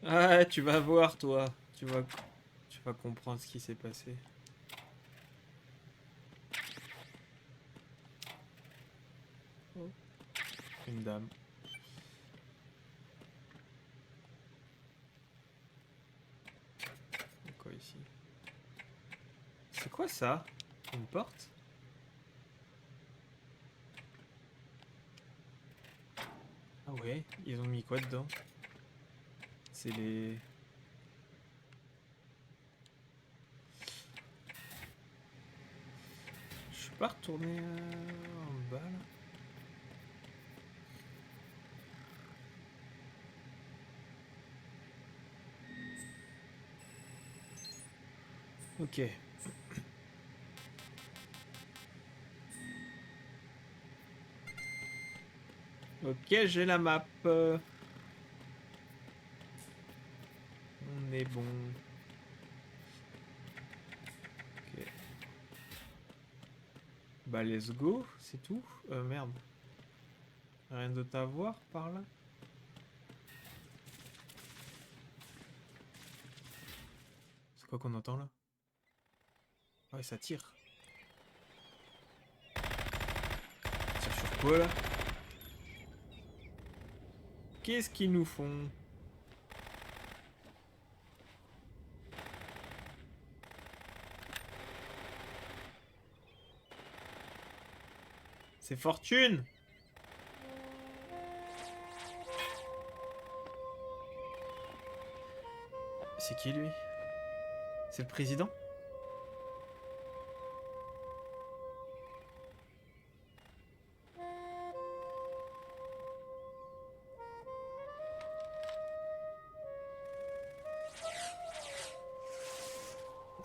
Ah, tu vas voir, toi. Tu vas comprendre ce qui s'est passé. Oh. Une dame. Quoi ici? C'est quoi ça? Une porte? Ah ouais, ils ont mis quoi dedans? C'est les... Je suis pas retourné en bas là. Ok. Ok, j'ai la map. On est bon. Ok. Bah, let's go, c'est tout. Merde. Rien d'autre à voir par là. C'est quoi qu'on entend là? Ouais, ça tire. Ça tire sur quoi là? Qu'est-ce qu'ils nous font? C'est Fortune! C'est qui lui? C'est le président?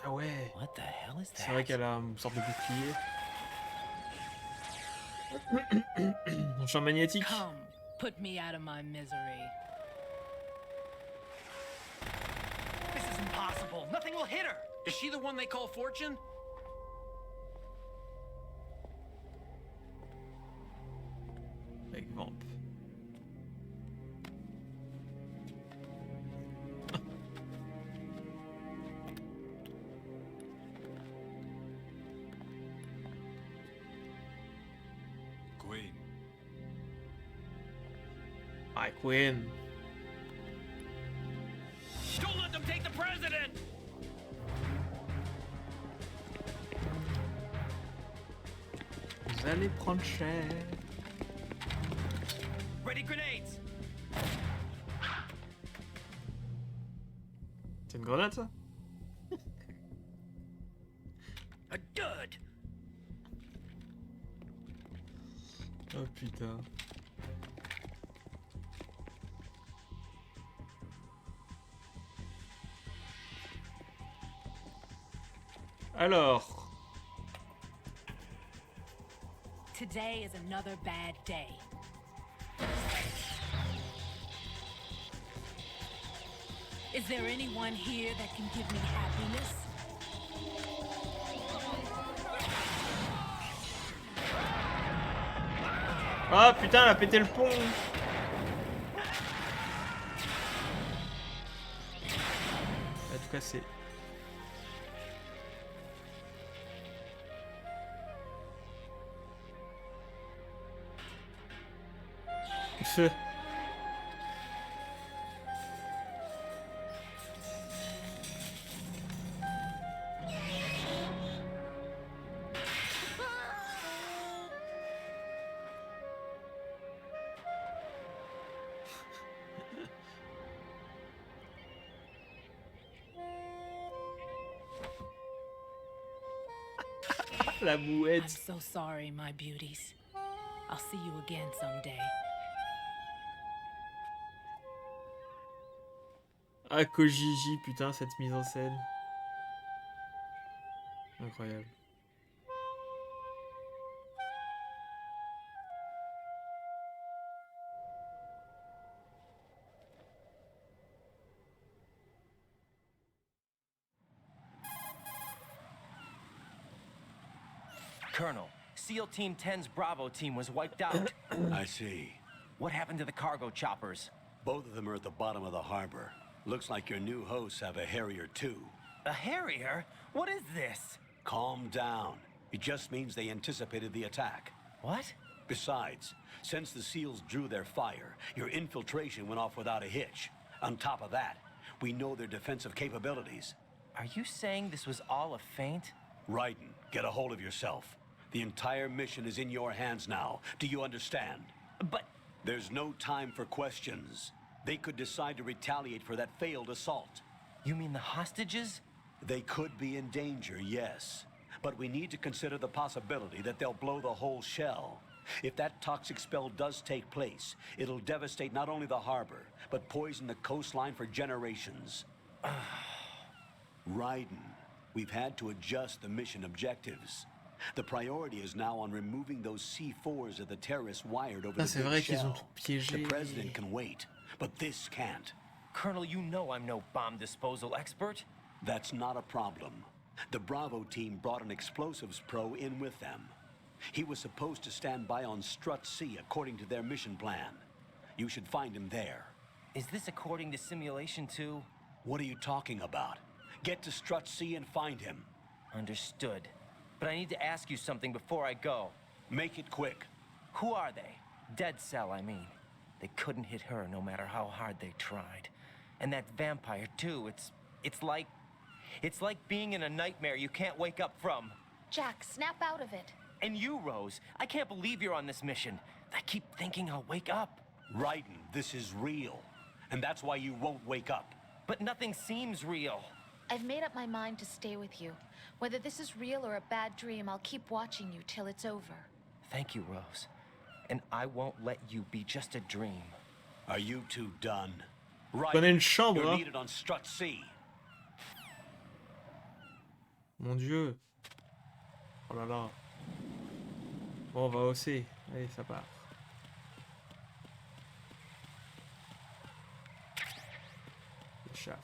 Ah ouais. What the hell is that? C'est vrai qu'elle a une sorte de bouclier. Un champ magnétique. Come, put me out of my misery. This is impossible. Nothing will hit her. Is she the one they call Fortune? Avec Vamp. Ah, Queen. Don't let them take the president! Vous allez prendre cher. Ready grenades! C'est une grenade ça? A dud! Oh putain. Alors. Today is another bad day. Is there anyone here that can give me happiness? Ah putain, elle a pété le pont. En tout cas, c'est... Feu. La mouette. I'm so sorry, my beauties. I'll see you again someday. Ah, Kojiji, putain, cette mise en scène. Incroyable. Colonel, SEAL Team 10's Bravo team was wiped out. I see. What happened to the cargo choppers? Both of them are at the bottom of the harbor. Looks like your new hosts have a Harrier too. A Harrier? What is this? Calm down. It just means they anticipated the attack. What? Besides, since the SEALs drew their fire, your infiltration went off without a hitch. On top of that, we know their defensive capabilities. Are you saying this was all a feint? Raiden, get a hold of yourself. The entire mission is in your hands now. Do you understand? But... There's no time for questions. They could decide to retaliate for that failed assault. You mean the hostages? They could be in danger, yes. But we need to consider the possibility that they'll blow the whole shell. If that toxic spell does take place, it'll devastate not only the harbor, but poison the coastline for generations. Raiden, we've had to adjust the mission objectives. The priority is now on removing those C4s that the terrorists wired over the big shell. The president can wait, but this can't. Colonel, you know I'm no bomb disposal expert. That's not a problem. The Bravo team brought an explosives pro in with them. He was supposed to stand by on Strut C according to their mission plan. You should find him there. Is this according to simulation too? What are you talking about? Get to Strut C and find him. Understood. But I need to ask you something before I go. Make it quick. Who are they? Dead Cell, I mean. They couldn't hit her no matter how hard they tried. And that vampire too, it's like being in a nightmare you can't wake up from. Jack, snap out of it. And you, Rose, I can't believe you're on this mission. I keep thinking I'll wake up. Raiden, this is real. And that's why you won't wake up. But nothing seems real. I've made up my mind to stay with you. Whether this is real or a bad dream, I'll keep watching you till it's over. Thank you, Rose. And I won't let you be just a dream. Are you two done? Prenez une chambre, You're hein. needed on Strut C. Mon Dieu. Oh là là. Bon, on va hausser. Allez, ça part. Le chat.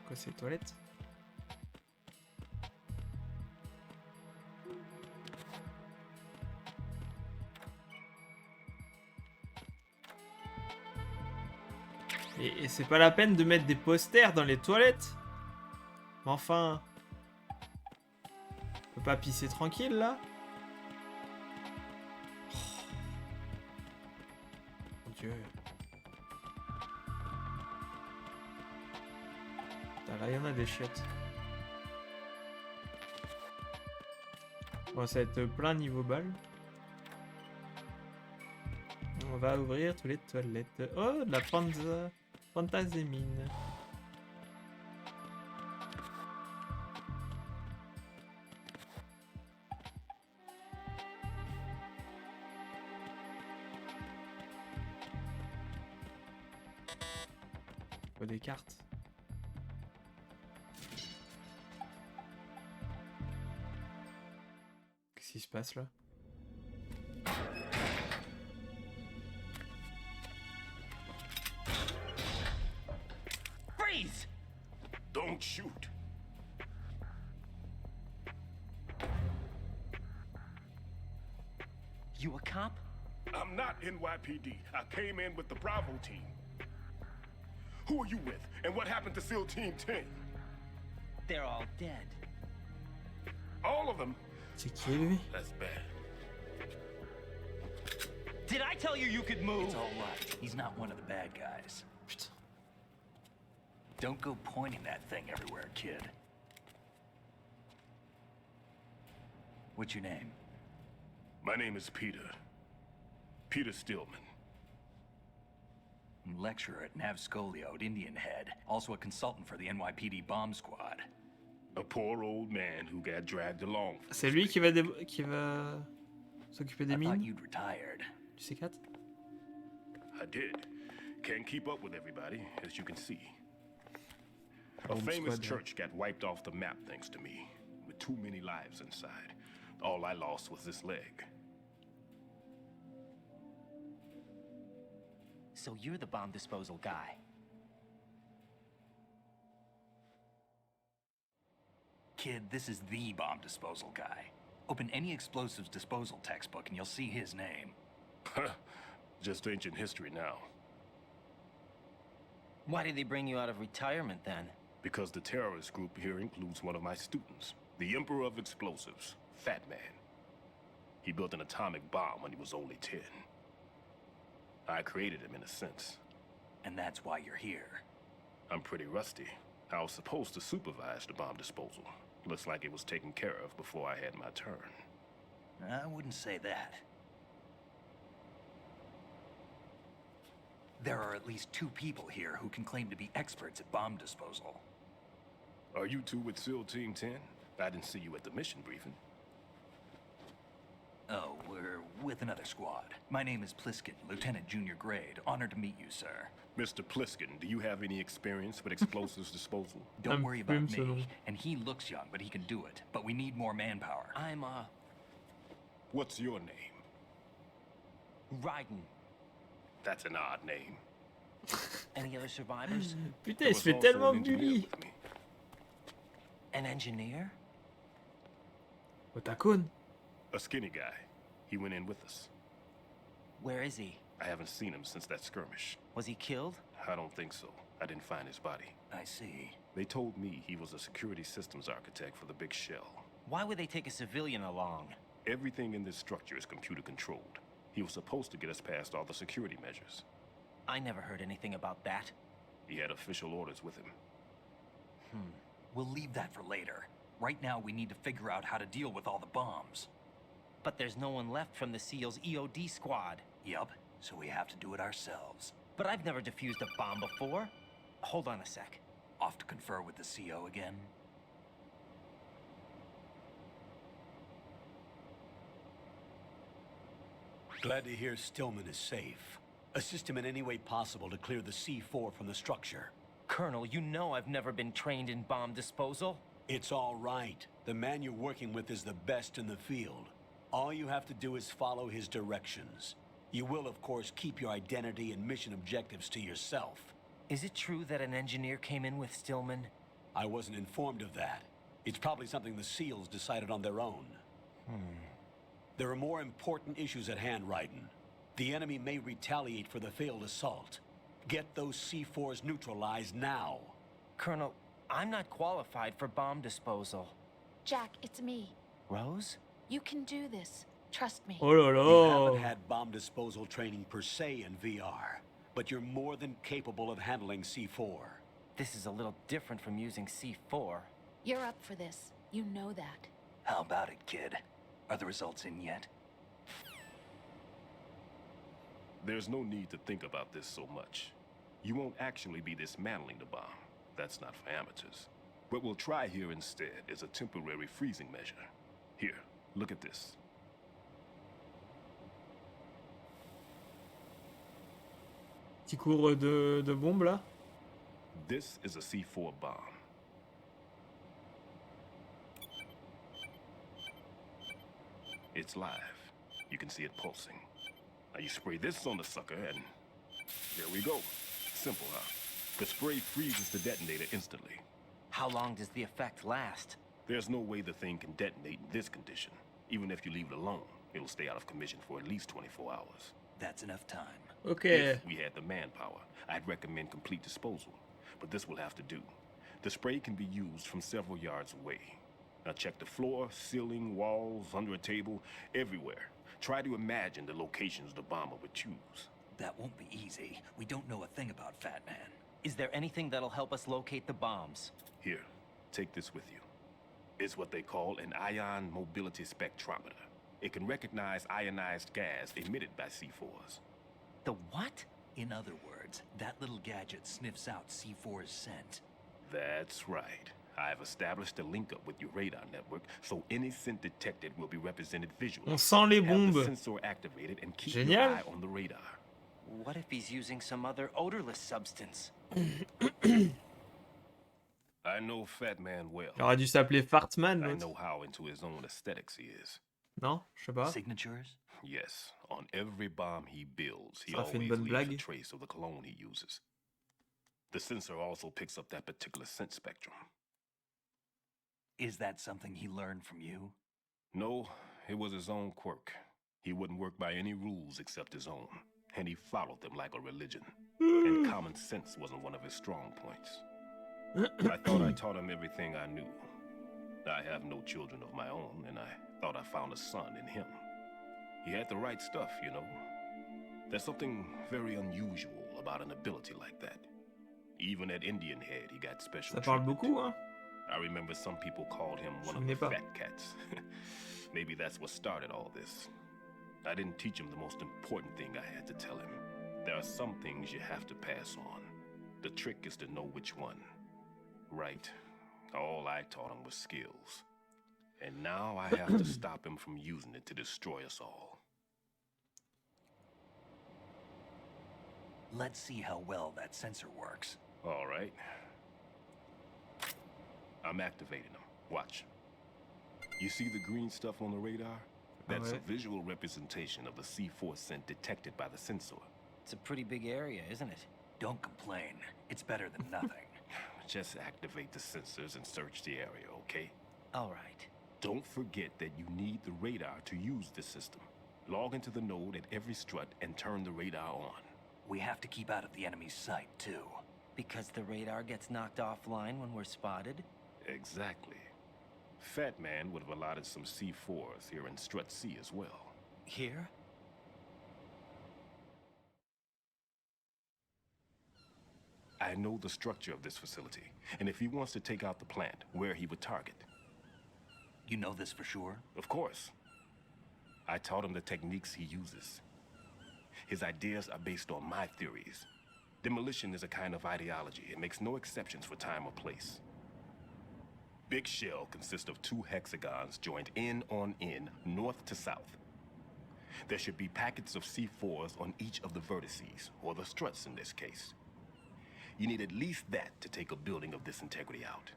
Quoi, c'est les toilettes? Et c'est pas la peine de mettre des posters dans les toilettes. Enfin... On peut pas pisser tranquille, là? Oh. Mon Dieu. Putain, là, il y en a des chiottes. Bon, ça va être plein niveau balle. On va ouvrir toutes les toilettes. Oh, de la fantasémine. Oh, des cartes. Qu'est-ce qui se passe là? Freeze! Don't shoot. You a cop? I'm not NYPD. I came in with the Bravo team. Who are you with? And what happened to SEAL Team 10? They're all dead. All of them? C'est qui lui? That's bad. Did I tell you you could move? It's all right. He's not one of the bad guys. Don't go pointing that thing everywhere, kid. What's your name? My name is Peter. Peter Stillman. Lecturer at Navscolio at Indian Head. Also a consultant for the NYPD bomb squad. A poor old man who got dragged along. C'est lui qui va s'occuper des I thought mines you'd retired. du C4? I did. Can't keep up with everybody, as you can see. A Bomb famous squad, church got wiped off the map thanks to me, with too many lives inside. All I lost was this leg. So you're the bomb disposal guy. Kid, this is the bomb disposal guy. Open any explosives disposal textbook and you'll see his name. Just ancient history now. Why did they bring you out of retirement then? Because the terrorist group here includes one of my students, the Emperor of Explosives, Fat Man. He built an atomic bomb when he was only 10. I created him in a sense. And that's why you're here. I'm pretty rusty. I was supposed to supervise the bomb disposal. Looks like it was taken care of before I had my turn. I wouldn't say that. There are at least 2 people here who can claim to be experts at bomb disposal. Are you two with SEAL Team 10? I didn't see you at the mission briefing. Oh, we're with another squad. My name is Pliskin, Lieutenant Junior Grade. Honored to meet you, sir. Mr. Pliskin, do you have any experience with explosives disposal? Don't worry about me. And he looks young, but he can do it. But we need more manpower. I'm, What's your name? Raiden. That's an odd name. Any other survivors? Putain, il se fait tellement bully. An engineer? Otakun. A skinny guy. He went in with us. Where is he? I haven't seen him since that skirmish. Was he killed? I don't think so. I didn't find his body. I see. They told me he was a security systems architect for the big shell. Why would they take a civilian along? Everything in this structure is computer controlled. He was supposed to get us past all the security measures. I never heard anything about that. He had official orders with him. We'll leave that for later. Right now, we need to figure out how to deal with all the bombs. But there's no one left from the SEAL's EOD squad. Yup, so we have to do it ourselves. But I've never defused a bomb before. Hold on a sec. Off to confer with the CO again? Glad to hear Stillman is safe. Assist him in any way possible to clear the C4 from the structure. Colonel, you know I've never been trained in bomb disposal. It's all right. The man you're working with is the best in the field. All you have to do is follow his directions. You will, of course, keep your identity and mission objectives to yourself. Is it true that an engineer came in with Stillman? I wasn't informed of that. It's probably something the SEALs decided on their own. There are more important issues at hand, Raiden. The enemy may retaliate for the failed assault. Get those C4s neutralized now. Colonel, I'm not qualified for bomb disposal. Jack, it's me. Rose? You can do this. Trust me. Oh là You haven't là. had bomb disposal training per se in VR, but you're more than capable of handling C4. This is a little different from using C4. You're up for this. You know that. How about it, kid? Are the results in yet? There's no need to think about this so much. You won't actually be dismantling the bomb. That's not for amateurs. What we'll try here instead is a temporary freezing measure. Here, look at this. Petit cours de bombe là. This is a C4 bomb. It's live. You can see it pulsing. Now you spray this on the sucker and there we go. Simple, huh? The spray freezes the detonator instantly. How long does the effect last? There's no way the thing can detonate in this condition. Even if you leave it alone, it'll stay out of commission for at least 24 hours. That's enough time. Okay. If we had the manpower, I'd recommend complete disposal. But this will have to do. The spray can be used from several yards away. Now check the floor, ceiling, walls, under a table, everywhere. Try to imagine the locations the bomber would choose. That won't be easy. We don't know a thing about Fat Man. Is there anything that'll help us locate the bombs? Here, take this with you. It's what they call an ion mobility spectrometer. It can recognize ionized gas emitted by C4s. The what? In other words, that little gadget sniffs out C4's scent. That's right. I've established a link up with your radar network, so any scent detected will be represented visually. On sent les Have the bombes. sensor activated and keep Génial. your eye on the radar. What if he's using some other odorless substance? I know Fat Man well. Il aurait dû s'appeler Fartman, I l'autre. know how into his own aesthetics he is. Non, je sais pas. Signatures? Yes, on every bomb he builds, he Ça fait une always bonne leaves a blague. trace of the cologne he uses. The sensor also picks up that particular scent spectrum. Is that something he learned from you? No, it was his own quirk. He wouldn't work by any rules except his own, and he followed them like a religion. And common sense wasn't one of his strong points. I thought I taught him everything I knew. I have no children of my own, and I thought I found a son in him. He had the right stuff, you know. There's something very unusual about an ability like that. Even at Indian Head, he got special Ça parle treatment. beaucoup, hein. I remember some people called him one of Souvenez the pas. fat cats. Maybe that's what started all this. I didn't teach him the most important thing I had to tell him. There are some things you have to pass on. The trick is to know which one. Right. All I taught him was skills. And now I have to stop him from using it to destroy us all. Let's see how well that sensor works. All right. I'm activating them. Watch. You see the green stuff on the radar? That's a visual representation of the C4 scent detected by the sensor. It's a pretty big area, isn't it? Don't complain. It's better than nothing. Just activate the sensors and search the area, okay? All right. Don't forget that you need the radar to use this system. Log into the node at every strut and turn the radar on. We have to keep out of the enemy's sight, too. Because the radar gets knocked offline when we're spotted? Exactly. Fat Man would have allotted some C4s here in Strut C as well. Here? I know the structure of this facility, and if he wants to take out the plant, where he would target. You know this for sure? Of course. I taught him the techniques he uses. His ideas are based on my theories. Demolition is a kind of ideology. It makes no exceptions for time or place. Big shell consists of 2 hexagons joined end on end, north to south. There should be packets of C4s on each of the vertices, or the struts in this case. You need at least that to take a building of this integrity out.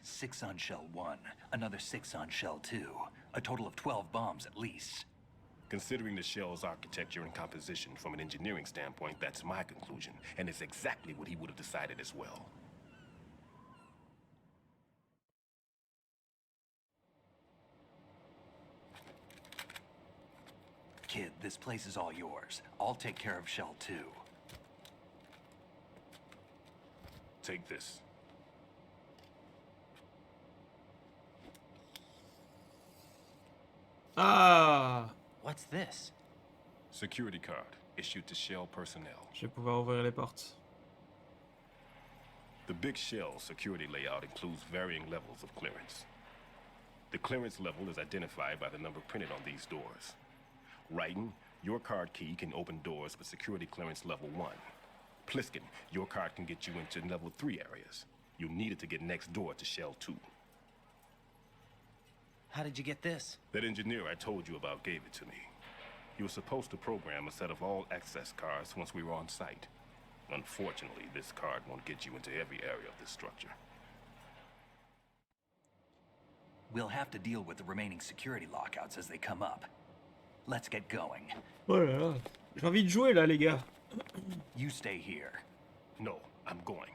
6 on shell 1, another 6 on shell 2. A total of 12 bombs at least. Considering the shell's architecture and composition from an engineering standpoint, that's my conclusion, and it's exactly what he would have decided as well. Kid, this place is all yours. I'll take care of shell 2. Take this. Ah! What's this? Security card issued to Shell personnel. Je vais pouvoir ouvrir les portes. The big Shell security layout includes varying levels of clearance. The clearance level is identified by the number printed on these doors. Raiden, your card key can open doors with security clearance level 1. Pliskin, your card can get you into level 3 areas. You'll need it to get next door to Shell 2. How did you get this? That engineer I told you about gave it to me. He was supposed to program a set of all access cards once we were on site. Unfortunately, this card won't get you into every area of this structure. We'll have to deal with the remaining security lockouts as they come up. Let's get going. Oh là là. J'ai envie de jouer là, les gars. You stay here. No, I'm going.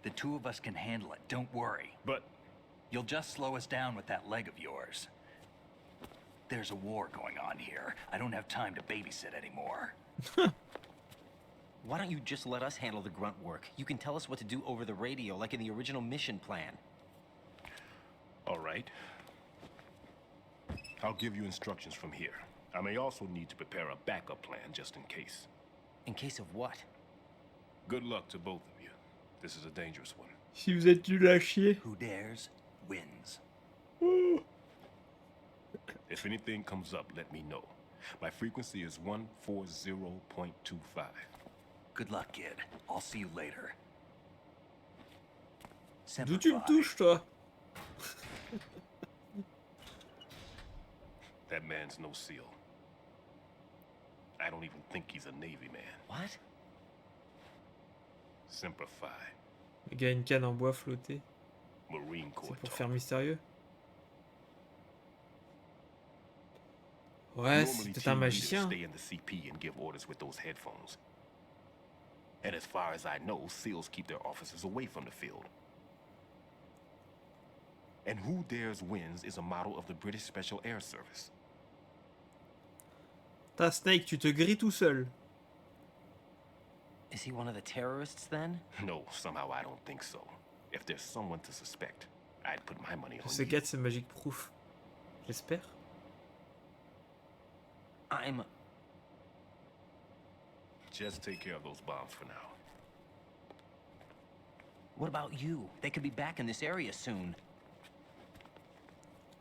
The two of us can handle it, don't worry. But you'll just slow us down with that leg of yours. There's a war going on here. I don't have time to babysit anymore. Why don't you just let us handle the grunt work? You can tell us what to do over the radio, like in the original mission plan. All right. I'll give you instructions from here. I may also need to prepare a backup plan just in case. In case of what? Good luck to both of you. This is a dangerous one. Si vous êtes nul à chier. Who dares, wins. If anything comes up, let me know. My frequency is 140.25. Good luck, kid. I'll see you later. D'où tu me touches, toi? That man's no SEAL. I don't even think he's a Navy man. What? Simplify. Le gars a une canne en bois flottée. Marine C'est Corps. pour faire mystérieux. Ouais, c'est peut-être un magicien. Stay in the CP and give orders with those headphones. And as far as I know, SEALs keep their officers away from the field. And Who Dares Wins is a model of the British Special Air Service. Ta Snake, tu te grilles tout seul. Is he one of the terrorists then? No, somehow I don't think so. If there's someone to suspect, I'd put my money on Ce gars, c'est Magic Proof. J'espère. I'm... Just take care of those bombs for now. What about you? They could be back in this area soon.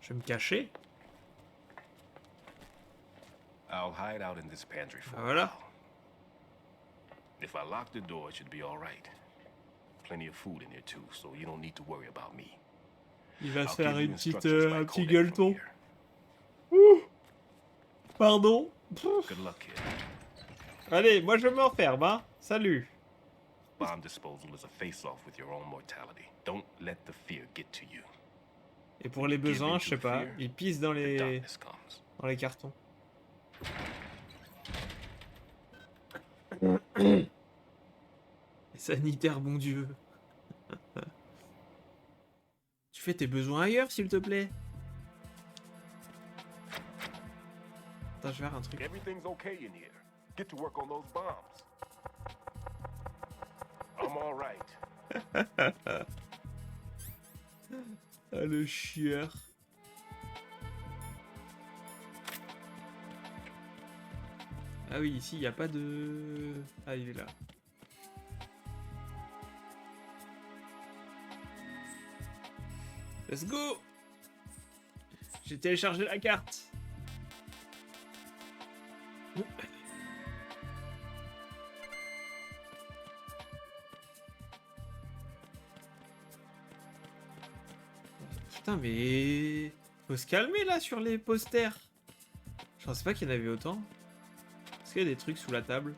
Je vais me cacher. I'll hide out in this pantry for Ah, a voilà. while. If I lock the door, it should be all right. Plenty of food in here too, so you don't need to worry about me. Il va se I'll faire give you une petite, instructions by un petit codec from gueuleton. here. Ouh. Pardon. Good luck, kid. Allez, moi je m'enferme, hein. Salut. Bomb disposal is a face-off with your own mortality. Don't let the fear get to you. Et pour les besoins, je sais pas, il pisse dans les cartons. Les sanitaires, bon Dieu. Tu fais tes besoins ailleurs, s'il te plaît. Attends, je vais faire un truc. Everything's okay in here. Get to work on those bombs. I'm all right. Ah, le chieur. Ah oui, ici, il n'y a pas de... Ah, il est là. Let's go. J'ai téléchargé la carte. Putain, mais... Faut se calmer, là, sur les posters. Je pensais pas qu'il y en avait autant. Est-ce qu'il y a des trucs sous la table?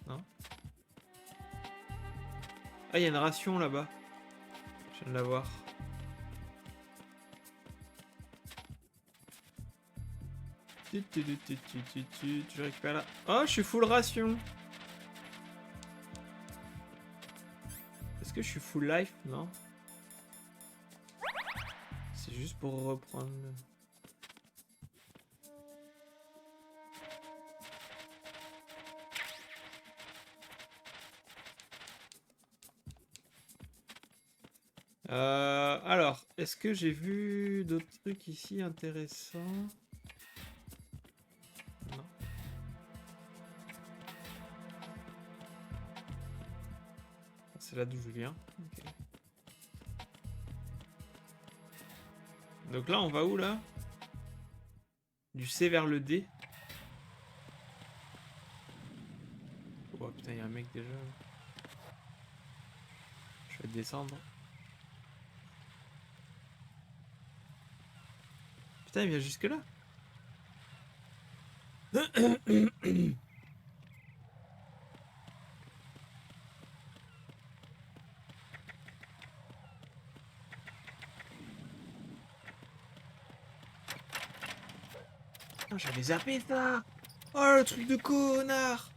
Non? Ah, il y a une ration, là-bas. Je viens de la voir. Je récupère là. Oh, je suis full ration. Est-ce que je suis full life? Non. C'est juste pour reprendre. Alors, est-ce que j'ai vu d'autres trucs ici intéressants? Non. C'est là d'où je viens. Okay. Donc là, on va où là? Du C vers le D. Oh putain, il y a un mec déjà. Je vais descendre. Putain, il vient jusque là. Oh, j'avais zappé ça. Oh, le truc de connard.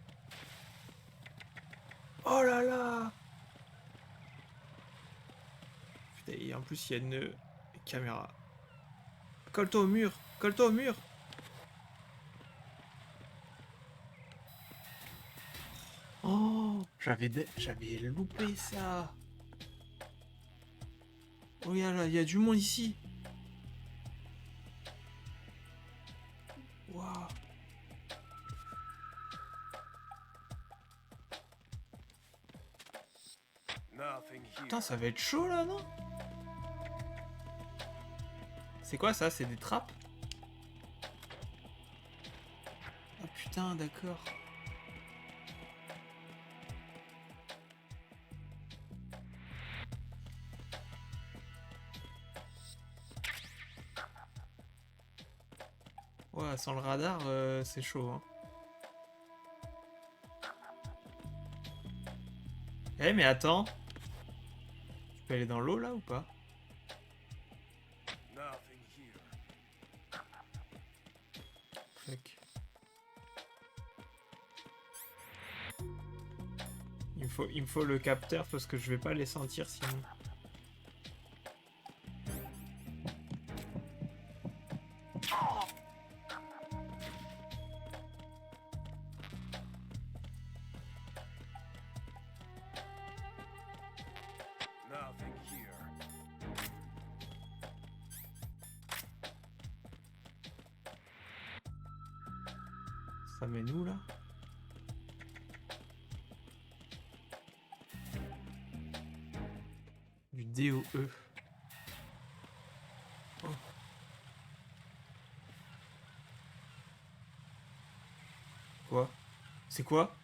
Oh là là. Putain, et en plus, il y a une caméra. Colle-toi au mur. Colle-toi au mur. Oh, j'avais loupé ça. Oh, regarde, il y a du monde ici. Waouh. Putain, ça va être chaud là, non? C'est quoi ça? C'est des trappes? Oh putain, d'accord. Ouais, sans le radar, c'est chaud, hein. Eh, mais attends. Tu peux aller dans l'eau, là, ou pas? Fuck. Il me faut le capteur, parce que je vais pas les sentir, sinon. Ça mène où là? Du D au E. Oh. Quoi? C'est quoi?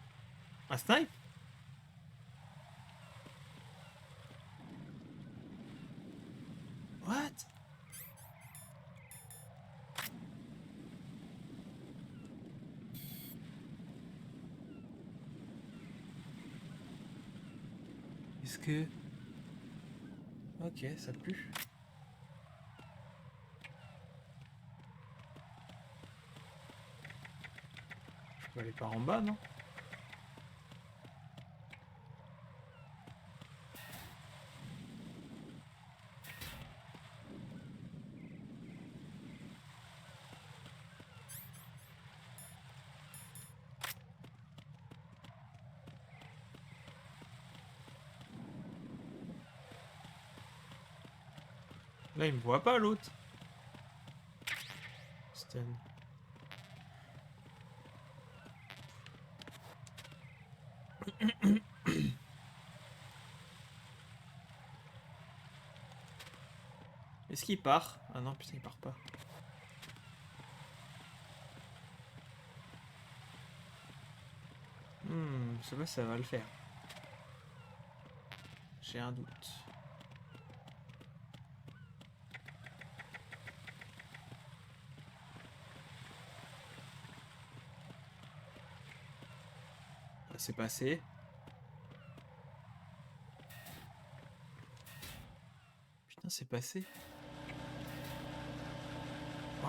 Un snipe? What? Est-ce que... Ok, ça pue. Je peux aller par en bas, non? Là, il me voit pas, l'autre. Stan. Est-ce qu'il part? Ah non, putain, il part pas. Je sais pas si ça va le faire. J'ai un doute. C'est passé. Putain, c'est passé. Oh.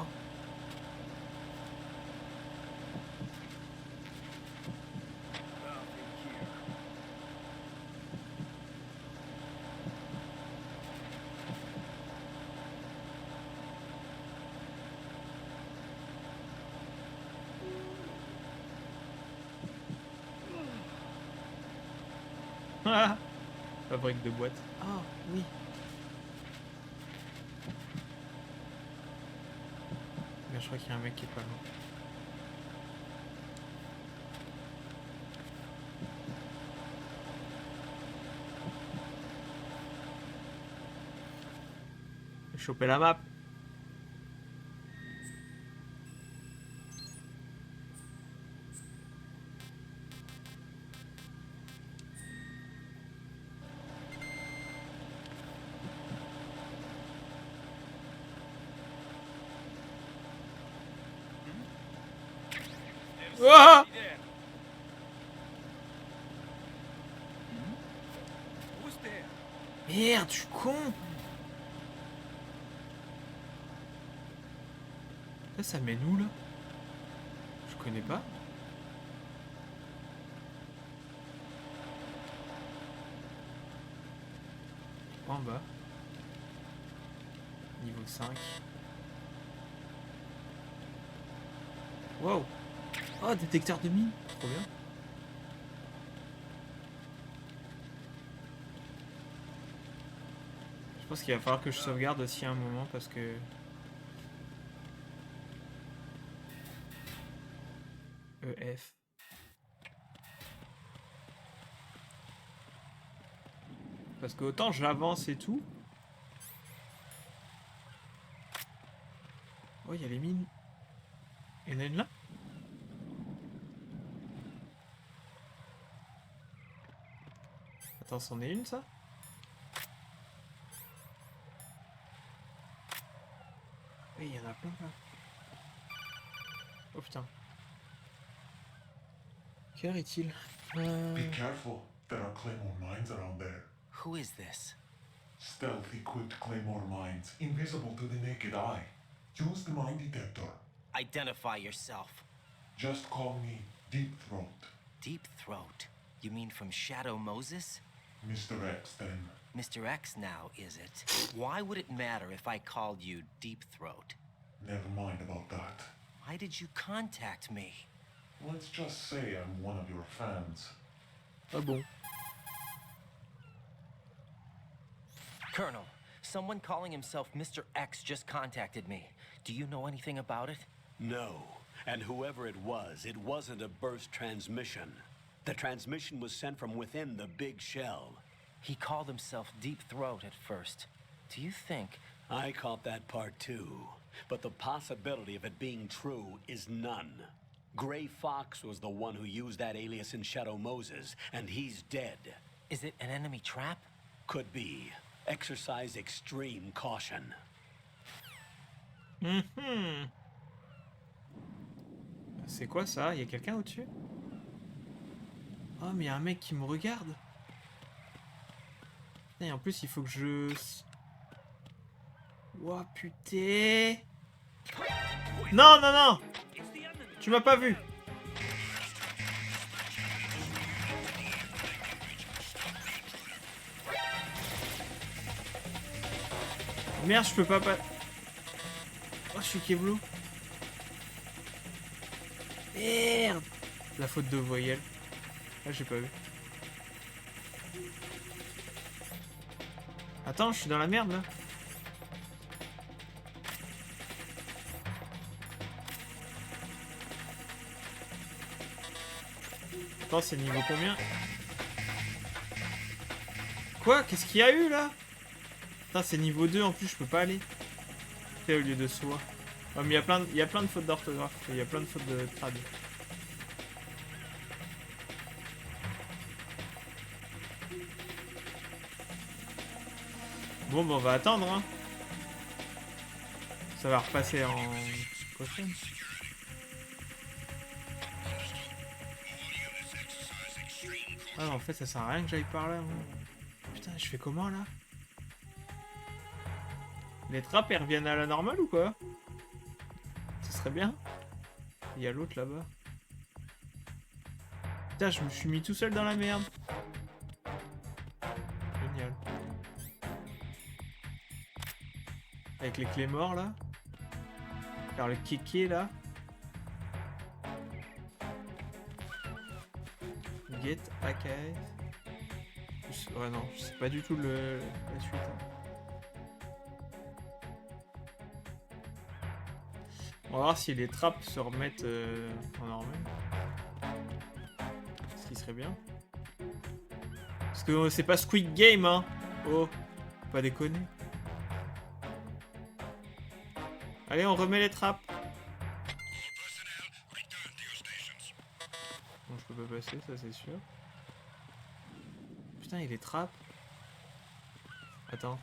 Ah, fabrique de boîtes. Ah, oui. je crois qu'il y a un mec qui est pas loin. Choper la map. Ah! Merde, je suis con. Ça mène où là? Je connais pas. En bas. Niveau 5. Wow. Oh, détecteur de mine. Trop bien. Je pense qu'il va falloir que je sauvegarde aussi un moment parce que... EF. Parce que autant j'avance et tout. Oh, il y a les mines. Il y en a une là? Attends, c'en est une ça? Oui, il y en a plein là. Oh putain. Quelle heure est-il? Be careful. There are claymore mines around there. Who is this? Stealth equipped claymore mines, invisible to the naked eye. Use the mine detector. Identify yourself. Just call me Deep Throat. Deep Throat? You mean from Shadow Moses? Mr. X, then. Mr. X now, is it? Why would it matter if I called you Deep Throat? Never mind about that. Why did you contact me? Let's just say I'm one of your fans. Ah bon? Colonel, someone calling himself Mr. X just contacted me. Do you know anything about it? No. And whoever it wasn't a burst transmission. The transmission was sent from within the big shell. He called himself Deep Throat at first. Do you think... I caught that part too. But the possibility of it being true is none. Gray Fox was the one who used that alias in Shadow Moses, and he's dead. Is it an enemy trap? Could be. Exercise extreme caution. C'est quoi ça? Il y a quelqu'un au-dessus? Oh, mais il y a un mec qui me regarde. Et en plus, il faut que je... Ouah, putain. Non, non, non. Tu m'as pas vu. Merde, je peux pas... Oh, je suis Keblo. Merde. La faute de voyelle. Ah, j'ai pas vu. Attends, je suis dans la merde, là. Attends, c'est niveau combien? Quoi? Qu'est-ce qu'il y a eu, là? Putain, c'est niveau 2, en plus, je peux pas aller. Fait au lieu de soi. Oh, mais il y a plein de fautes d'orthographe. Il y a plein de fautes de trad. Bon, bah, on va attendre, hein. Ça va repasser en prochaine. Ah, en fait, ça sert à rien que j'aille par là. Moi. Putain, je fais comment, là? Les trappes, elles reviennent à la normale ou quoi? Ce serait bien. Il y a l'autre là-bas. Putain, je me suis mis tout seul dans la merde. Génial. Avec les clés morts là. Faire le kéké là. Get AKF. Ouais non, je sais pas du tout la suite. Hein. On va voir si les trappes se remettent en normal. Ce qui serait bien. Parce que c'est pas Squid Game, hein. Oh, faut pas déconner. Allez, on remet les trappes. Bon, je peux pas passer, ça c'est sûr. Putain, il les trappe. Attends.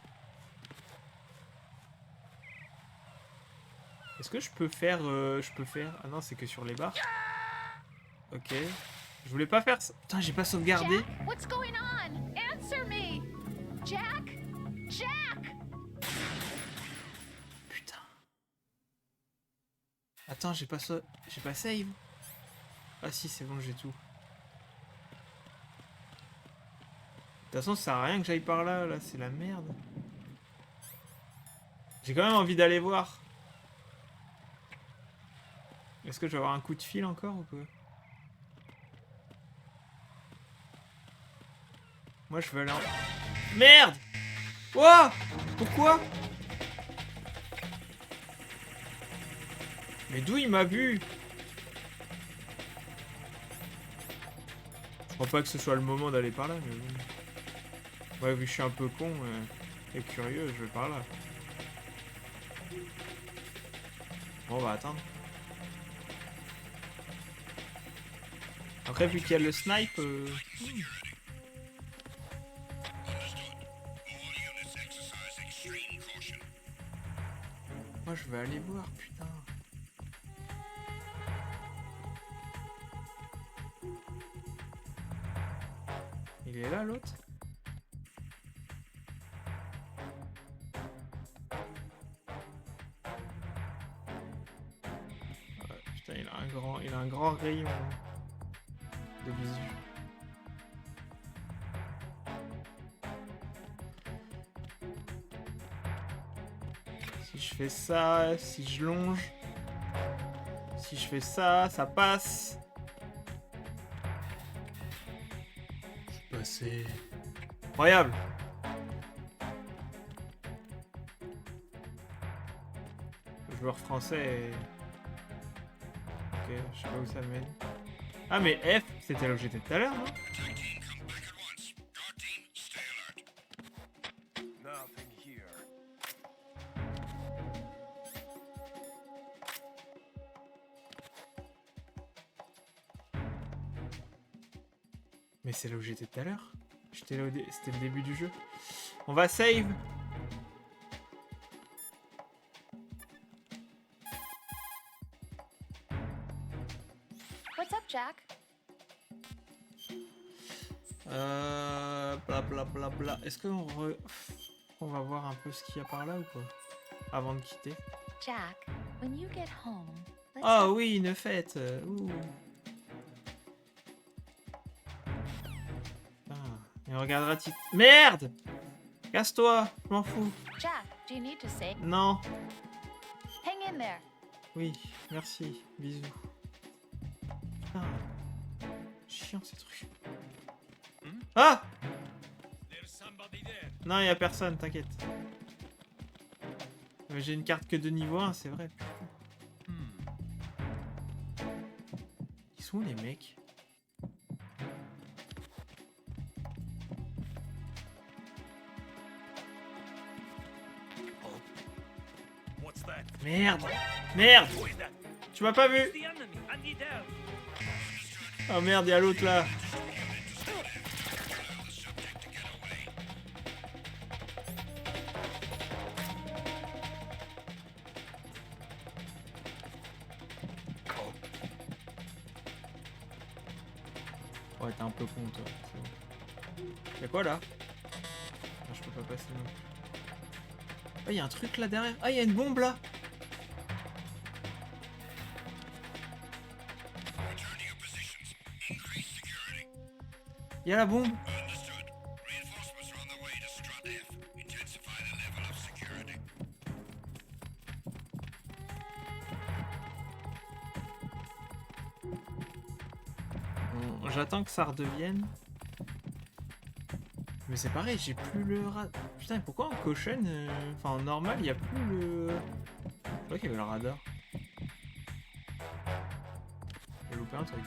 Est-ce que je peux faire... Ah non, c'est que sur les barres. Ok. Je voulais pas faire ça. Putain, j'ai pas sauvegardé. Jack, what's going on? Answer me! Jack? Jack! Putain. Attends, j'ai pas save. Ah si, c'est bon, j'ai tout. De toute façon, ça sert à rien que j'aille par là. Là, c'est la merde. J'ai quand même envie d'aller voir. Est-ce que je vais avoir un coup de fil encore ou quoi? Moi, je veux aller en... Merde! Wow! Pourquoi? Mais d'où il m'a vu? Je crois pas que ce soit le moment d'aller par là, mais bon. Ouais, vu que je suis un peu con et curieux, je vais par là. Bon, on va attendre. Après, vu qu'il y a le snipe... Moi, je vais aller voir, putain. Il est là, l'autre? Ouais, putain, il a un grand rayon de visu. Si je fais ça, si je longe, si je fais ça, ça passe. Je suis passé. Incroyable. Joueur français et... Ok, je sais pas où ça mène. Ah mais F, c'était là où j'étais tout à l'heure, non? Mais c'est là où j'étais tout à l'heure. J'étais là c'était le début du jeu. On va save. What's up, Jack? Bla bla bla bla. Est-ce qu'on on va voir un peu ce qu'il y a par là ou quoi? Avant de quitter. Jack, when you get home, let's Oh oui, une fête. Ouh. Et on regardera Merde! Casse-toi! Je m'en fous. Jack, do you need to say? Non. Hang in there. Oui, merci. Bisous. Putain. Chiant ces trucs. Ah! Non, y a personne, t'inquiète. J'ai une carte que de niveau 1, c'est vrai. Ils sont où les mecs? Merde! Merde! Tu m'as pas vu? Oh merde, y'a l'autre là! Ouais, t'es un peu con toi. Y'a quoi là? Ah, je peux pas passer non plus. Ah, y'a un truc là derrière. Ah, y'a une bombe là! Y'a la bombe! Bon, j'attends que ça redevienne. Mais c'est pareil, j'ai plus le radar. Putain, pourquoi en caution, enfin en normal, il y a plus le... Je crois qu'il y avait le radar. un truc.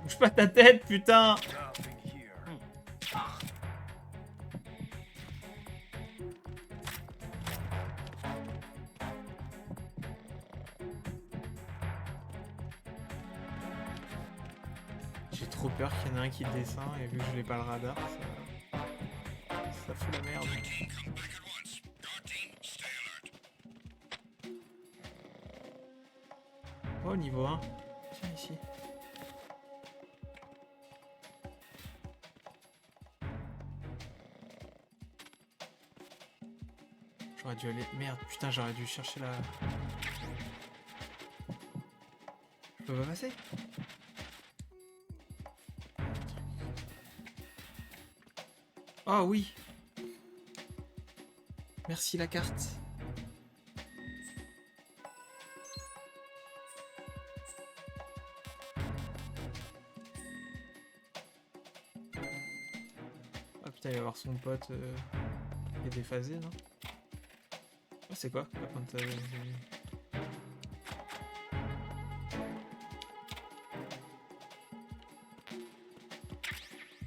Bouge pas ta tête, putain! J'ai trop peur qu'il y en ait un qui descend et vu que je n'ai pas le radar, ça fout la merde. Oh, niveau 1. Tiens, ici. J'aurais dû aller... Merde, putain, j'aurais dû chercher la... Je peux pas passer? Oh oui. Merci la carte. Ah putain, il va y avoir son pote qui est déphasé, non? Ah, c'est quoi? La pointe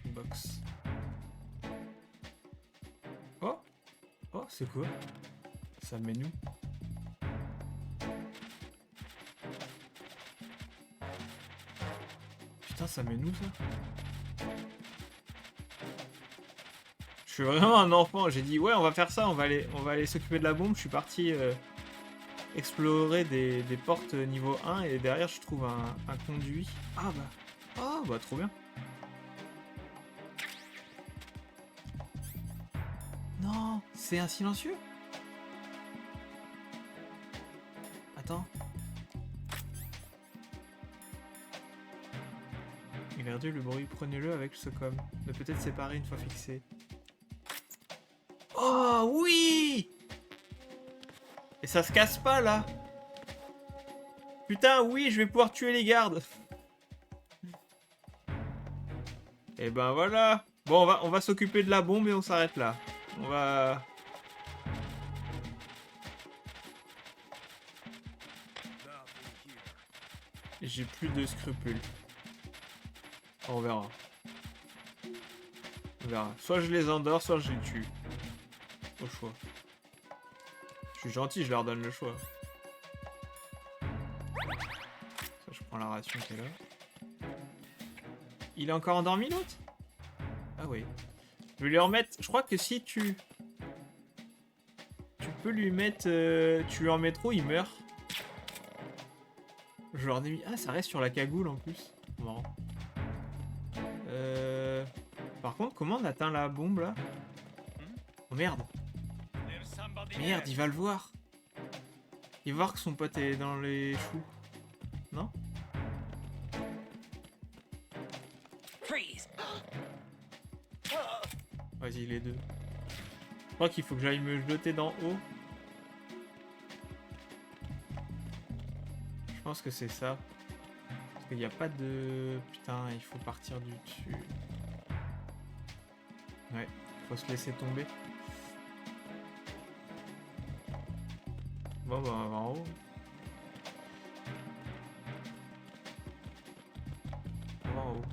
box. Oh! Oh, c'est quoi? Ça met nous. Putain, ça met nous, ça? Je suis vraiment un enfant. J'ai dit, ouais, on va faire ça, on va aller s'occuper de la bombe. Je suis parti explorer des portes niveau 1 et derrière, je trouve un conduit. Ah bah, trop bien. Non, c'est un silencieux. Attends. Il a réduit le bruit, prenez-le avec ce com. Ne peut être séparé une fois fixé. Oh oui! Et ça se casse pas là. Putain, oui, je vais pouvoir tuer les gardes. Et ben voilà. Bon, on va s'occuper de la bombe et on s'arrête là. On va... J'ai plus de scrupules. On verra. On verra. Soit je les endors, soit je les tue. Au choix. Je suis gentil, je leur donne le choix. Ça, je prends la ration qui est là. Il est encore endormi l'autre? Ah oui. Je vais lui remettre... Je crois que si tu... Tu peux lui mettre... Tu lui en mets trop, il meurt. Je leur ai mis... Ah, ça reste sur la cagoule en plus. Marrant. Par contre, comment on atteint la bombe là? Oh merde. Merde, il va le voir. Il va voir que son pote est dans les choux. Non? Vas-y, les deux. Je crois qu'il faut que j'aille me jeter d'en haut. Je pense que c'est ça. Parce qu'il n'y a pas de... Putain, il faut partir du dessus. Ouais, faut se laisser tomber. Bon, bah, on va en haut. On va en haut.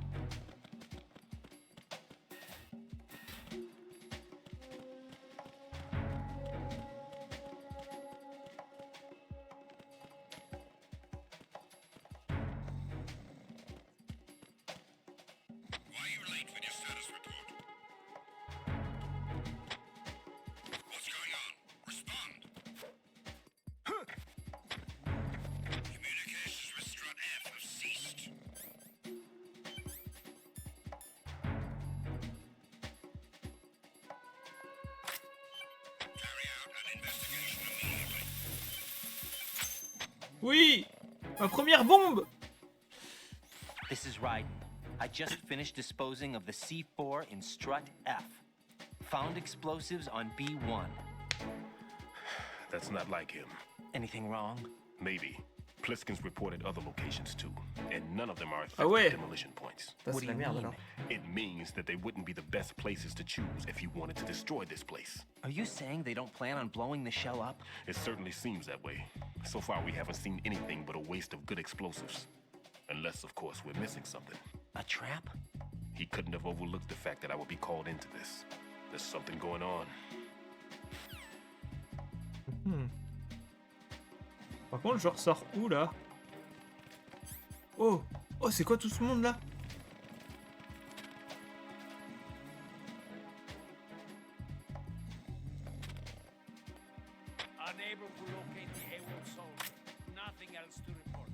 Oui! Ma première bombe! This is Raiden. I just finished disposing of the C4 in strut F. Found explosives on B1. That's not like him. Anything wrong? Maybe. Pliskin's reported other locations too, and none of them are Ah effective ouais. demolition points. Ça, c'est la merde alors. It means that they wouldn't be the best places to choose if you wanted to destroy this place. Are you saying they don't plan on blowing the shell up? It certainly seems that way. So far, we haven't seen anything but a waste of good explosives. Unless, of course, we're missing something. A trap? He couldn't have overlooked the fact that I would be called into this. There's something going on. Par contre, je ressors où là? Oh! Oh, c'est quoi tout ce monde là? Unable to locate the AWOL soldier. Nothing else to report.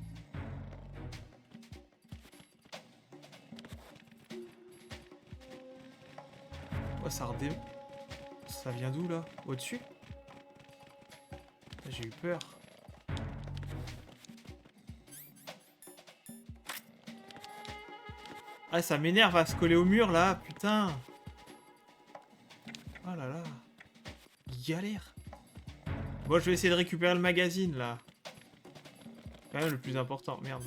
Oh, ça redé... Ça vient d'où là? Au-dessus? J'ai eu peur. Ah, ça m'énerve à se coller au mur là, putain. Oh là là. Galère. Bon, je vais essayer de récupérer le magazine là. Quand même le plus important, merde.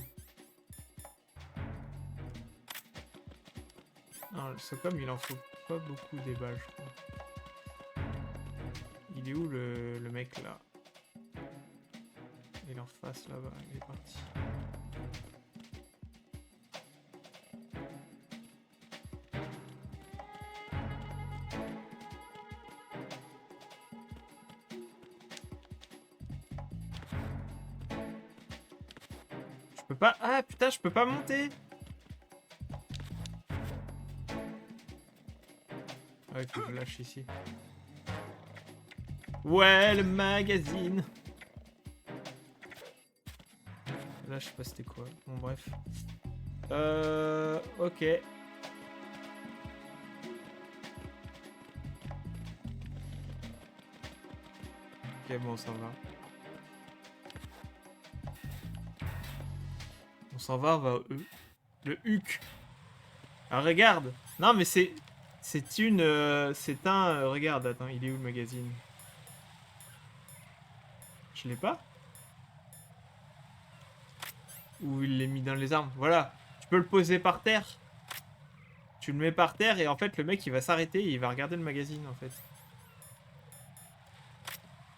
Non, le Socom il en faut pas beaucoup des balles, je crois. Il est où le mec là? Il est en face là-bas, il est parti. Je peux pas... Ah putain, je peux pas monter. Ah, il faut que je lâche ici. Ouais, le magazine. Là, je sais pas c'était quoi. Bon, bref. Ok. Ok, bon, ça va. On s'en va au E. Le HUC. Ah, regarde. Non, mais c'est... C'est une... c'est un... regarde, attends, il est où le magazine? Je l'ai pas? Ou il l'est mis dans les armes? Voilà. Tu peux le poser par terre. Tu le mets par terre et en fait, le mec, il va s'arrêter et il va regarder le magazine, en fait.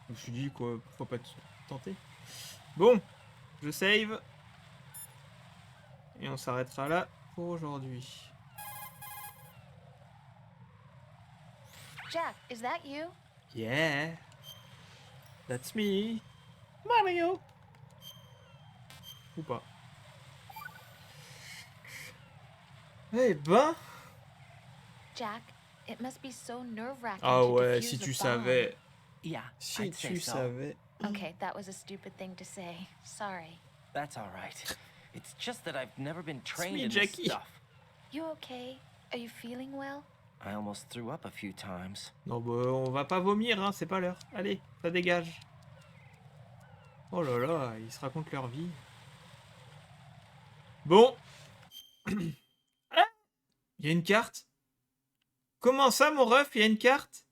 Je me suis dit, quoi, pourquoi pas tenter? Bon. Je save. Et on s'arrêtera là pour aujourd'hui. Jack, is that you? Yeah. That's me. Mario. Ou pas. Eh ben. Jack, it must be so nerve-wracking Ah to ouais, defuse si the tu bomb. savais. Yeah, Si I'd say tu so. savais. Okay, that was a stupid thing to say. Sorry. That's all right. It's just that I've never been trained me, in this Jackie. stuff. You okay? Are you feeling well? I almost threw up a few times. Non, bah, on va pas vomir, hein, c'est pas l'heure. Allez, ça dégage. Oh là là, ils se racontent leur vie. Bon. Ah, il y a une carte. Comment ça, mon ref, il y a une carte?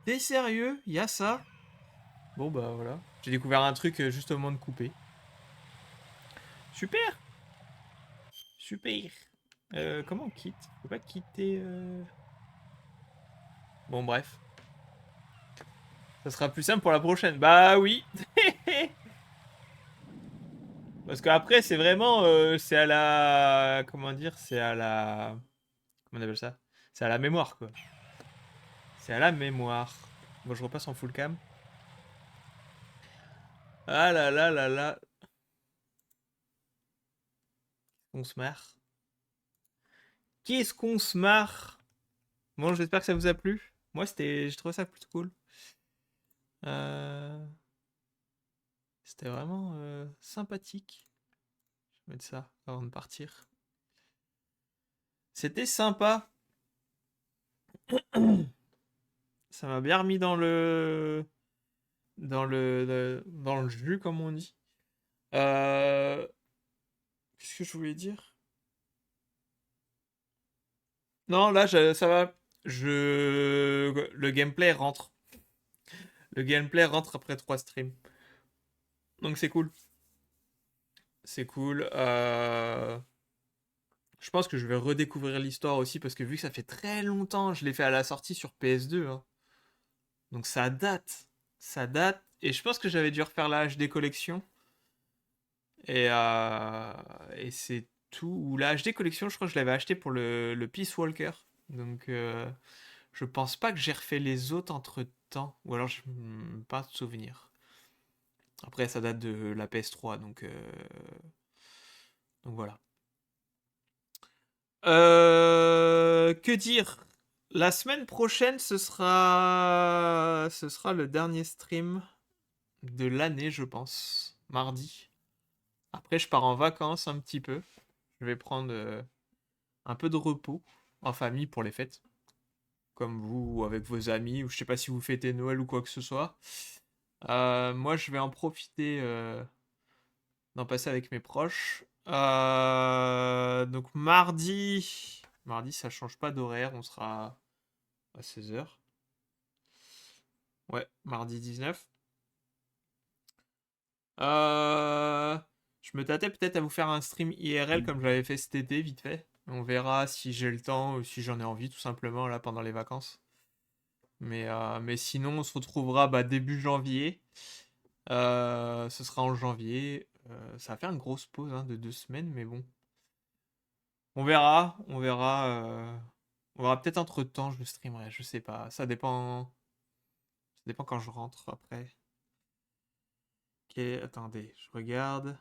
T'es sérieux? Il y a ça? Bon bah voilà. J'ai découvert un truc juste au moment de couper. Super. Super. Comment on quitte? Faut pas quitter... Bon bref. Ça sera plus simple pour la prochaine. Bah oui. Parce qu'après c'est vraiment... c'est à la... Comment dire? C'est à la... Comment on appelle ça? C'est à la mémoire quoi. C'est à la mémoire. Bon je repasse en full cam. Ah là là là là. On se marre. Qu'est-ce qu'on se marre? Bon, j'espère que ça vous a plu. Moi, j'ai trouvé ça plutôt cool. C'était vraiment sympathique. Je vais mettre ça avant de partir. C'était sympa. Ça m'a bien remis dans le jus, comme on dit. Qu'est-ce que je voulais dire? Non, là, ça va. Le gameplay rentre. Le gameplay rentre après 3 streams. Donc c'est cool. C'est cool. Je pense que je vais redécouvrir l'histoire aussi parce que vu que ça fait très longtemps, je l'ai fait à la sortie sur PS2, hein. Donc ça date. Ça date. Et je pense que j'avais dû refaire la HD collection. Et c'est tout. Ou la HD collection, je crois que je l'avais acheté pour le Peace Walker. Donc je pense pas que j'ai refait les autres entre temps. Ou alors je pas de souvenir. Après, ça date de la PS3, donc voilà. Que dire? La semaine prochaine, ce sera le dernier stream de l'année, je pense. Mardi. Après, je pars en vacances un petit peu. Je vais prendre un peu de repos en famille pour les fêtes. Comme vous, ou avec vos amis, ou je sais pas si vous fêtez Noël ou quoi que ce soit. Moi, je vais en profiter d'en passer avec mes proches. Donc mardi, ça change pas d'horaire, on sera à 16h. Ouais, mardi 19. Je me tâtais peut-être à vous faire un stream IRL comme j'avais fait cet été, vite fait. On verra si j'ai le temps ou si j'en ai envie, tout simplement, là, pendant les vacances. Mais sinon, on se retrouvera début janvier. Ce sera en janvier. Ça va faire une grosse pause de 2 semaines, mais bon. On verra, on verra. On verra peut-être entre temps, je le streamerai, je sais pas. Ça dépend. Ça dépend quand je rentre après. Ok, attendez, je regarde.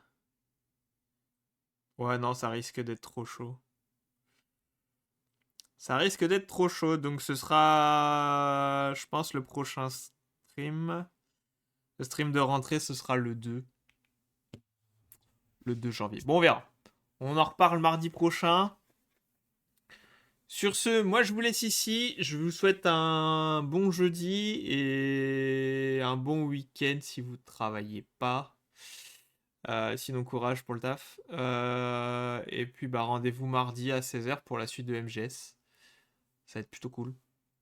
Ouais, non, ça risque d'être trop chaud. Ça risque d'être trop chaud, donc ce sera, je pense, le prochain stream. Le stream de rentrée, ce sera le 2. Le 2 janvier. Bon, on verra. On en reparle mardi prochain. Sur ce, moi je vous laisse ici. Je vous souhaite un bon jeudi et un bon week-end si vous ne travaillez pas. Sinon, courage pour le taf. Et puis, rendez-vous mardi à 16h pour la suite de MGS. Ça va être plutôt cool.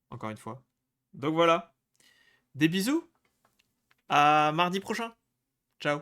Encore une fois. Donc voilà. Des bisous. À mardi prochain. Ciao.